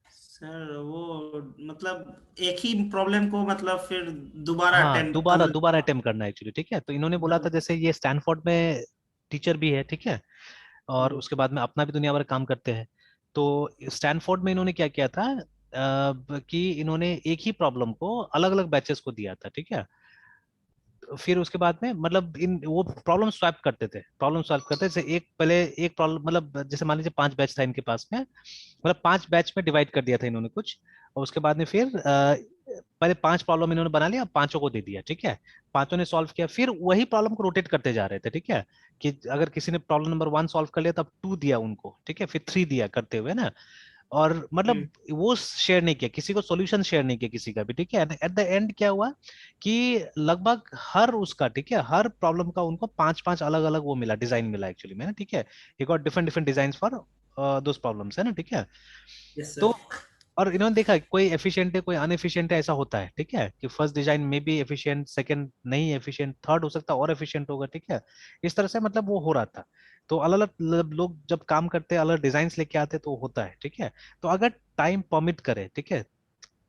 सर वो मतलब एक ही प्रॉब्लम को मतलब फिर दोबारा हाँ अटेम्प्ट दोबारा अलग दोबारा अटेम्प्ट करना है एक्चुअली, ठीक है। तो इन्होंने बोला था जैसे ये स्टैनफोर्ड में टीचर भी है, ठीक है, और उसके बाद में अपना भी दुनिया भर काम करते हैं। तो स्टैनफोर्ड में इन्होंने क्या किया था, कि इन्होंने एक ही प्रॉब्लम को अलग अलग बैचेस को दिया था, ठीक है। फिर उसके बाद में मतलब इन वो प्रॉब्लम स्वैप करते थे, प्रॉब्लम सॉल्व करते थे, जैसे एक पहले एक प्रॉब्लम, मतलब जैसे मान लीजिए 5 बैच था इनके पास में, मतलब 5 बैच में डिवाइड कर दिया था इन्होंने कुछ, और उसके बाद में फिर पहले 5 प्रॉब्लम इन्होंने बना लिया, पांचों को दे दिया, ठीक है, पांचों ने सॉल्व किया, फिर वही प्रॉब्लम को रोटेट करते जा रहे थे, ठीक है, कि अगर किसी ने प्रॉब्लम नंबर 1 सॉल्व कर लिया तब 2 दिया उनको, ठीक है, फिर 3 दिया करते हुए ना, और मतलब वो शेयर नहीं किया किसी को, सॉल्यूशन शेयर नहीं किया किसी का भी, ठीक है। एट द एंड क्या हुआ कि लगभग हर उसका, ठीक है, हर प्रॉब्लम का उनको 5 5 अलग अलग वो मिला, डिजाइन मिला एक्चुअली में ना, ठीक है, एक और different different design for those problems, है ना, ठीक है। यस सर तो और इन्होंने देखा कोई एफिशिएंट है कोई अनएफिशिएंट है, ऐसा होता है, ठीक है, कि फर्स्ट डिजाइन में भी एफिशिएंट, सेकंड नहीं एफिशिएंट, थर्ड हो सकता है और एफिशिएंट होगा, ठीक है। इस तरह से मतलब वो हो रहा था। तो अलग अलग लोग जब काम करते हैं अलग डिजाइन लेके आते हैं तो होता है, ठीक है। तो अगर टाइम परमिट करे, ठीक है,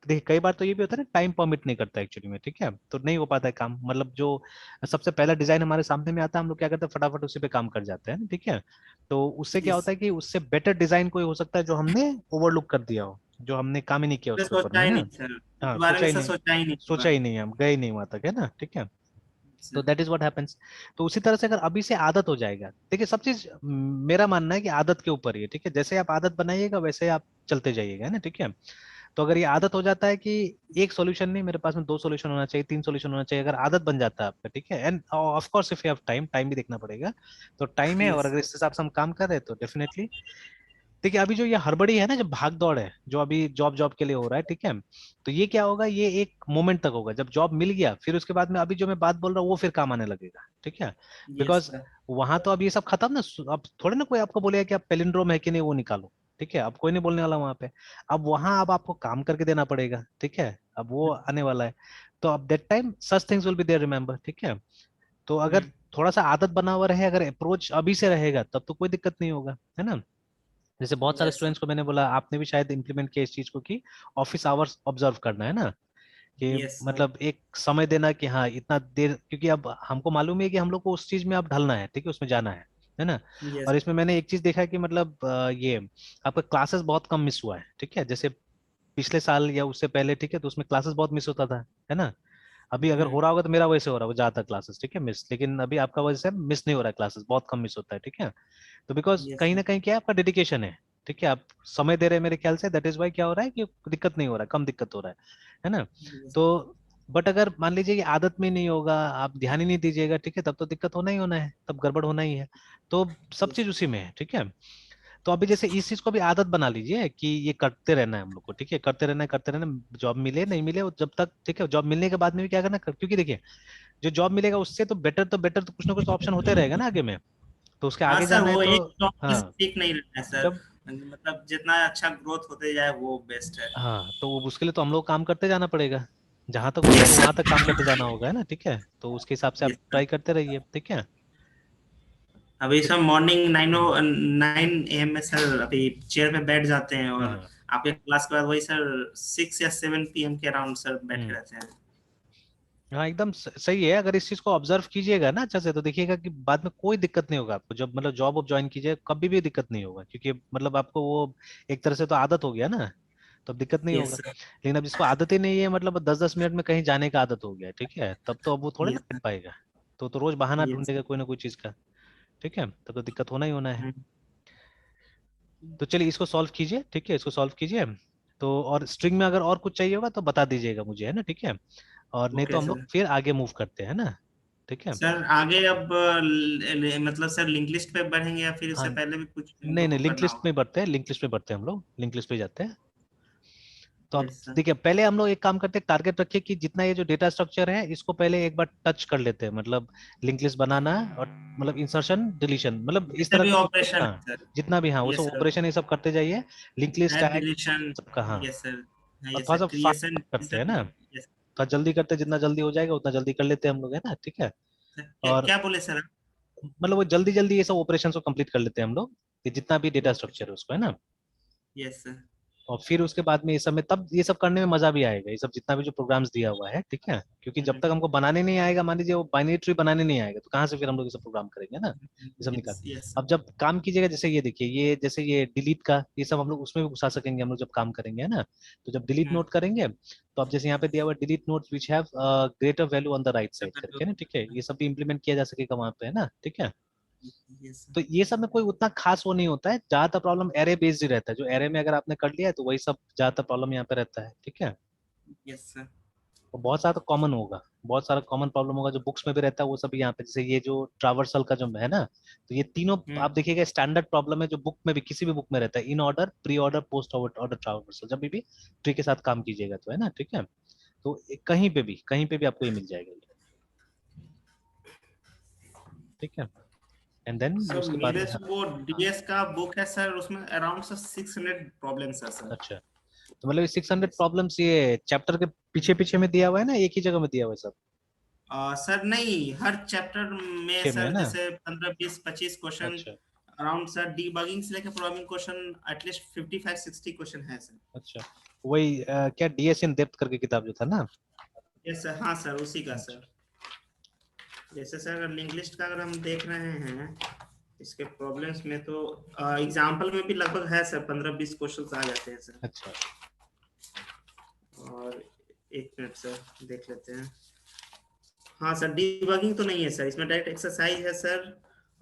देखिए कई बार तो ये भी होता है ना, टाइम परमिट नहीं करता एक्चुअली में, ठीक है, तो नहीं हो पाता है काम, मतलब जो सबसे पहला डिजाइन हमारे सामने में आता है हम लोग क्या करते हैं, फटाफट उसी पे काम कर जाते हैं ना, ठीक है। तो उससे क्या यस होता है कि उससे बेटर डिजाइन कोई हो सकता है जो हमने ओवरलुक कर दिया हो, जो हमने काम ही नहीं किया मैं उसके ऊपर सोचा में, है ही ना। नहीं सर, हाँ इस बारे सोचा में ही सर नहीं, सोचा ही नहीं सोचा होगा ही नहीं, हम गए नहीं वहां तक, है ना, ठीक है। तो sir. That is what happens. तो उसी तरह से अगर अभी से आदत हो जाएगा, देखिए सब चीज मेरा मानना है कि आदत के ऊपर ही है, ठीक है, जैसे आप आदत बनाइएगा वैसे आप चलते जाइएगा, है ना, ठीक है। तो अगर ये आदत हो जाता है कि एक सॉल्यूशन नहीं, मेरे पास में 2 सॉल्यूशन होना चाहिए, 3 सॉल्यूशन होना चाहिए, अगर आदत बन जाता है आपका, ठीक है, end of course if you have time, time भी देखना पड़ेगा, तो टाइम है और यस अगर इस हिसाब से हम काम कर रहे हैं तो डेफिनेटली। देखिए अभी जो ये हड़बड़ी है ना, जो भाग दौड़ है जो अभी जॉब जॉब के लिए हो रहा है, ठीक है, तो ये क्या होगा, ये एक मोमेंट तक होगा, जब जॉब मिल गया फिर उसके बाद में अभी जो मैं बात बोल रहा हूँ वो फिर काम आने लगेगा, ठीक है। यस बिकॉज सर वहां तो अब ये सब खत्म ना, अब थोड़े ना कोई आपको बोलेगा कि आप पेलिंड्रोम है कि नहीं वो निकालो, ठीक है, अब कोई नहीं बोलने वाला वहां पे। अब वहां अब आपको काम करके देना पड़ेगा, ठीक है, अब वो आने वाला है। तो अब that time such things will be there, remember, ठीक है। तो अगर थोड़ा सा आदत बना हुआ रहे, अगर अप्रोच अभी से रहेगा तब तो कोई दिक्कत नहीं होगा, है ना। जैसे बहुत सारे यस सर स्टूडेंट्स को मैंने बोला, आपने भी शायद इंप्लीमेंट किया इस चीज को, कि ऑफिस आवर्स ऑब्जर्व करना, है ना, कि यस सर मतलब एक समय देना कि हाँ इतना देर, क्योंकि अब हमको मालूम है कि हम लोग को उस चीज में अब ढलना है, ठीक है, उसमें जाना है ना। यस और इसमें मैंने एक चीज देखा है कि मतलब ये आपका क्लासेस बहुत कम मिस हुआ है, ठीक है, जैसे पिछले साल या उससे पहले, ठीक है, तो उसमें क्लासेस बहुत मिस होता था, है ना। अभी अगर हो रहा होगा तो मेरा वैसे हो रहा होगा ज्यादातर क्लासेस, ठीक है, मिस, लेकिन अभी आपका वैसे मिस नहीं हो रहा है क्लासेस, बहुत कम मिस होता है, ठीक है। तो बिकॉज यस कहीं सर। ना कहीं क्या है, आपका डेडिकेशन है, ठीक है, आप समय दे रहे हैं मेरे ख्याल से, दैट इज वाई क्या हो रहा है कि दिक्कत नहीं हो रहा है, कम दिक्कत हो रहा है ना। यस तो बट अगर मान लीजिए कि आदत में नहीं होगा, आप ध्यान ही नहीं दीजिएगा, ठीक है, तब तो दिक्कत होना ही होना है, तब गड़बड़ होना ही है। तो सब यस चीज उसी में है, ठीक है। तो अभी जैसे इस चीज को भी आदत बना लीजिए कि ये करते रहना है हम लोग को, ठीक है, करते रहना है, करते रहना है, जॉब मिले नहीं मिले वो जब तक, ठीक है, जॉब मिलने के बाद में भी क्या करना क्योंकि देखिए जो जॉब मिलेगा उससे तो बेटर तो कुछ ना कुछ ऑप्शन होते रहेगा ना आगे में, तो उसके हाँ आगे सर, जाना है वो तो। एक टॉपिक हाँ, ठीक नहीं रहता है सर। जब, मतलब जितना अच्छा ग्रोथ होते जाए वो बेस्ट है। हाँ तो उसके लिए तो हम लोग काम करते जाना पड़ेगा, जहां तक हो सके यस वहां तक काम करते जाना होगा, है ना, ठीक है, तो उसके हिसाब से आप सर। ट्राई करते रहिए, ठीक है। अभी तो सर मॉर्निंग हम्म, 9 AM में सर अभी चेयर पे बैठ जाते हैं, हाँ और हाँ, आपके क्लास के बाद वही सर 6 या 7 PM के अराउंड सर बैठे हम्म, रहते हैं। हाँ एकदम सही है, अगर इस चीज को ऑब्जर्व कीजिएगा ना अच्छा से तो देखिएगा कि बाद में कोई दिक्कत नहीं होगा आपको, जब मतलब जॉब ज्वाइन कीजिए कभी भी दिक्कत नहीं होगा, क्योंकि मतलब आपको वो एक तरह से तो आदत हो गया ना, तो अब दिक्कत नहीं यस होगा। सर। लेकिन अब जिसको आदत ही नहीं है, मतलब 10-10 मिनट में कहीं जाने का आदत हो गया है, ठीक है, तब तो अब वो थोड़े ना यस कर सर। पाएगा, तो रोज बहाना यस। ढूंढेगा कोई ना कोई चीज का, ठीक है, तब तो दिक्कत होना ही होना है। तो चलिए इसको सॉल्व कीजिए, ठीक है, इसको सॉल्व कीजिए। तो और स्ट्रिंग में अगर और कुछ चाहिए होगा तो बता दीजिएगा मुझे, है ना, ठीक है, और नहीं तो ओके हम लोग सर। फिर आगे मूव करते हैं ना, ठीक है। सर आगे अब मतलब सर लिंक लिस्ट पे बढ़ेंगे या फिर हाँ, उससे पहले भी कुछ हम नहीं लोग नहीं, को लिंक करना लिस्ट होगा? में बढ़ते हैं, लिंक लिस्ट में बढ़ते हैं हम लोग, लिंक लिस्ट पे जाते हैं। तो अब यस सर। देखिए पहले हम लोग एक काम करते हैं, टारगेट रखिए कि जितना ये जो डेटा स्ट्रक्चर है इसको पहले एक बार टच कर लेते हैं, मतलब लिंक लिस्ट बनाना और मतलब इंसर्शन डिलीशन, मतलब इस जितने तरह भी का जो, ऑपरेशन हाँ है सर। जितना भी, हाँ वो सब यस सर। ऑपरेशन ये सब करते जाइए, link list add tag deletion. सबका, हाँ। Yes sir. हाँ और यस थोड़ा सर, सा क्रिएशन। फास्ट करते हैं ना, यस थोड़ा जल्दी करते हैं, जितना जल्दी हो जाएगा उतना जल्दी कर लेते हैं हम लोग, है ना, ठीक है। सर। क्या और क्या बोले सर आप? मतलब वो जल्दी जल्दी ये सब ऑपरेशन को कंप्लीट कर लेते हैं हम लोग, ये जितना भी डेटा ओके स्ट्रक्चर सर। है उसको, है ना। Yes sir. और फिर उसके बाद में ये सब में, तब ये सब करने में मजा भी आएगा, ये सब जितना भी जो प्रोग्राम्स दिया हुआ है, ठीक है, क्योंकि जब तक हमको बनाने नहीं आएगा, मान लीजिए वो बाइनरी ट्री बनाने नहीं आएगा, तो कहाँ से फिर हम लोग ये सब प्रोग्राम करेंगे ना, ये सब निकाल। Yes yes. अब जब काम कीजिएगा, जैसे ये देखिए, ये जैसे ये डिलीट का ये सब हम लोग उसमें भी घुसा सकेंगे हम लोग जब काम करेंगे, है ना। तो जब डिलीट नोट करेंगे तो अब जैसे यहाँ पे दिया हुआ delete note which have greater value on the right side करके ना, ठीक है, ये सब भी इंप्लीमेंट किया जा सकेगा वहां पे, है ना, ठीक है। यस तो ये सब में कोई उतना खास वो नहीं होता है, ज्यादातर प्रॉब्लम एरे बेस्ड ही रहता है, जो एरे में अगर आपने कर लिया है तो वही सब ज्यादातर प्रॉब्लम यहाँ पे रहता है, ठीक है। Yes sir. और बहुत सारा कॉमन होगा, बहुत सारा कॉमन प्रॉब्लम होगा जो बुक्स में भी रहता है, वो सब यहाँ पे, जैसे ये जो ट्रावर्सल का जो है ना, तो ये तीनों आप देखिएगा स्टैंडर्ड प्रॉब्लम है जो बुक में भी, किसी भी बुक में रहता है, in order, pre order, post order traversal, जब भी ट्री के साथ काम कीजिएगा तो, है ना, ठीक है। तो कहीं पे भी आपको ये मिल जाएगा ये, ठीक है। एंड देन सर उसके बाद मेरे में, से हाँ, वो हाँ, डीएस का बुक है सर, उसमें अराउंड सर 600 प्रॉब्लम्स है सर। अच्छा, तो मतलब 600 यस। प्रॉब्लम्स ये चैप्टर के पीछे पीछे में दिया हुआ है ना, एक ही जगह में दिया हुआ है सब, सर नहीं, हर चैप्टर में पीछे में, है सर ना, जैसे 15 20 25 क्वेश्चन अच्छा अराउंड सर, डीबगिंग से लेकर प्रोग्रामिंग क्वेश्चन एटलीस्ट 55 60 क्वेश्चन है सर। अच्छा, वही क्या डीएस इन डेप्थ करके किताब जो था ना, यस सर, हाँ सर उसी का अच्छा, सर। जैसे सर लिंक लिस्ट का अगर हम देख रहे हैं इसके प्रॉब्लम्स में, तो एग्जाम्पल में भी लगभग है सर, 15 20 क्वेश्चन आ जाते हैं सर। अच्छा, और एक मिनट सर देख लेते हैं। हाँ सर, डीबगिंग तो नहीं है सर, इसमें डायरेक्ट एक्सरसाइज है सर।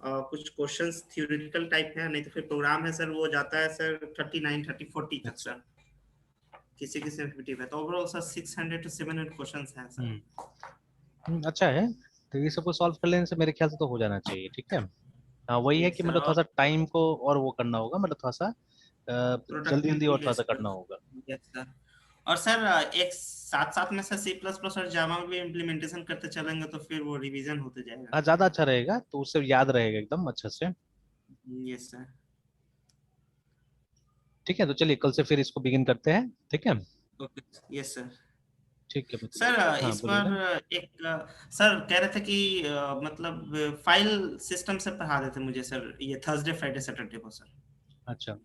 कुछ क्वेश्चंस थ्योरेटिकल टाइप है, नहीं तो फिर प्रोग्राम है सर, वो जाता है सर 39 30 40 तक अच्छा, सर। किसी किसी में 50 है, तो ओवरऑल सर 600 to 700 क्वेश्चंस हैं सर। अच्छा है। तो ये सबको सॉल्व कर लेने से मेरे ख्याल से तो हो जाना चाहिए, ठीक है। हाँ वही है यस कि सर। मतलब और थोड़ा सा टाइम को और वो करना होगा, मतलब थोड़ा सा जल्दी जल्दी प्रोडक्टिविटी, और थोड़ा यस सा सर। करना होगा। Yes sir. और सर एक साथ साथ में सर सी प्लस प्लस और जावा में भी इम्प्लीमेंटेशन करते चलेंगे तो फिर वो रिवीजन होते जाएगा। हाँ ज्यादा अच्छा रहेगा, तो उससे याद रहेगा एकदम अच्छे से। Yes sir. ठीक है, तो चलिए कल से फिर इसको बिगिन करते हैं, ठीक है। ओके। Yes sir. ठीक है मित्र, सर हाँ इस बार बोलिएगा। एक सर कह रहे थे कि मतलब फाइल सिस्टम से पढ़ा देते मुझे सर, ये थर्सडे फ्राइडे सैटरडे को सर। अच्छा,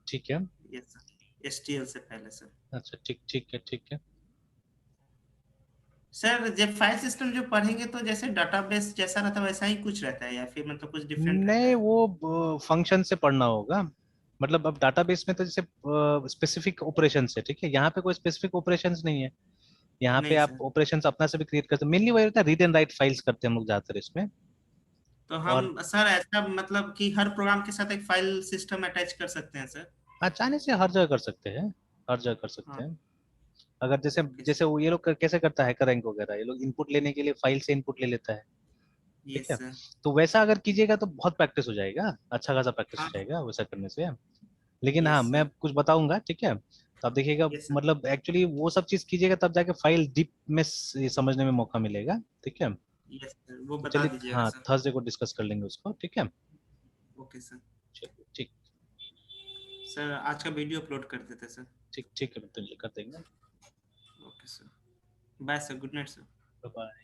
ठीक है, यस सर, एसटीएल से पहले सर। अच्छा, ठीक ठीक है, ठीक है। सर जब फाइल सिस्टम जो पढ़ेंगे तो जैसे डाटाबेस जैसा रहता है वैसा ही कुछ रहता है, या फिर मतलब कुछ डिफरेंट रहता नहीं है? वो फंक्शन से पढ़ना होगा, मतलब अब डाटाबेस में तो जैसे स्पेसिफिक ऑपरेशन है, ठीक है, यहाँ पे कोई स्पेसिफिक ऑपरेशंस नहीं है, यहाँ पे नहीं आप सर। ऑपरेशंस अपना से भी क्रिएट करते हैं, मेनली वही होता है, रीड एंड राइट फाइल्स करते हैं हम लोग ज्यादातर इसमें। तो और हम सर ऐसा मतलब कि हर प्रोग्राम के साथ एक फाइल सिस्टम अटैच कर सकते हैं सर? हाँ, चाहने से हर जगह कर सकते हैं, हर जगह कर सकते हाँ। हैं। अगर जैसे ओके जैसे सर। वो ये लोग कैसे करता है हैकर रैंक वगैरह, ये लोग इनपुट लेने के लिए फाइल से इनपुट ले लेता है, ठीक यस है। सर। तो वैसा अगर कीजिएगा तो बहुत प्रैक्टिस हो जाएगा, अच्छा खासा प्रैक्टिस हो हाँ। जाएगा वैसा करने से। लेकिन हाँ, यस मैं सर। कुछ बताऊंगा, ठीक है, तो आप देखिएगा, यस सर। मतलब एक्चुअली वो सब चीज कीजिएगा तब जाके फाइल डीप में समझने में मौका मिलेगा, ठीक है। यस सर, वो तो बता चलिए, दीजिएगा हाँ, सर। थर्सडे को डिस्कस कर लेंगे उसको, ठीक है। Okay sir. चलिए, ठीक। सर आज का वीडियो अपलोड कर देते सर। ठीक ठीक है, तो कर देंगे। Okay sir. Bye sir, good night sir. Bye.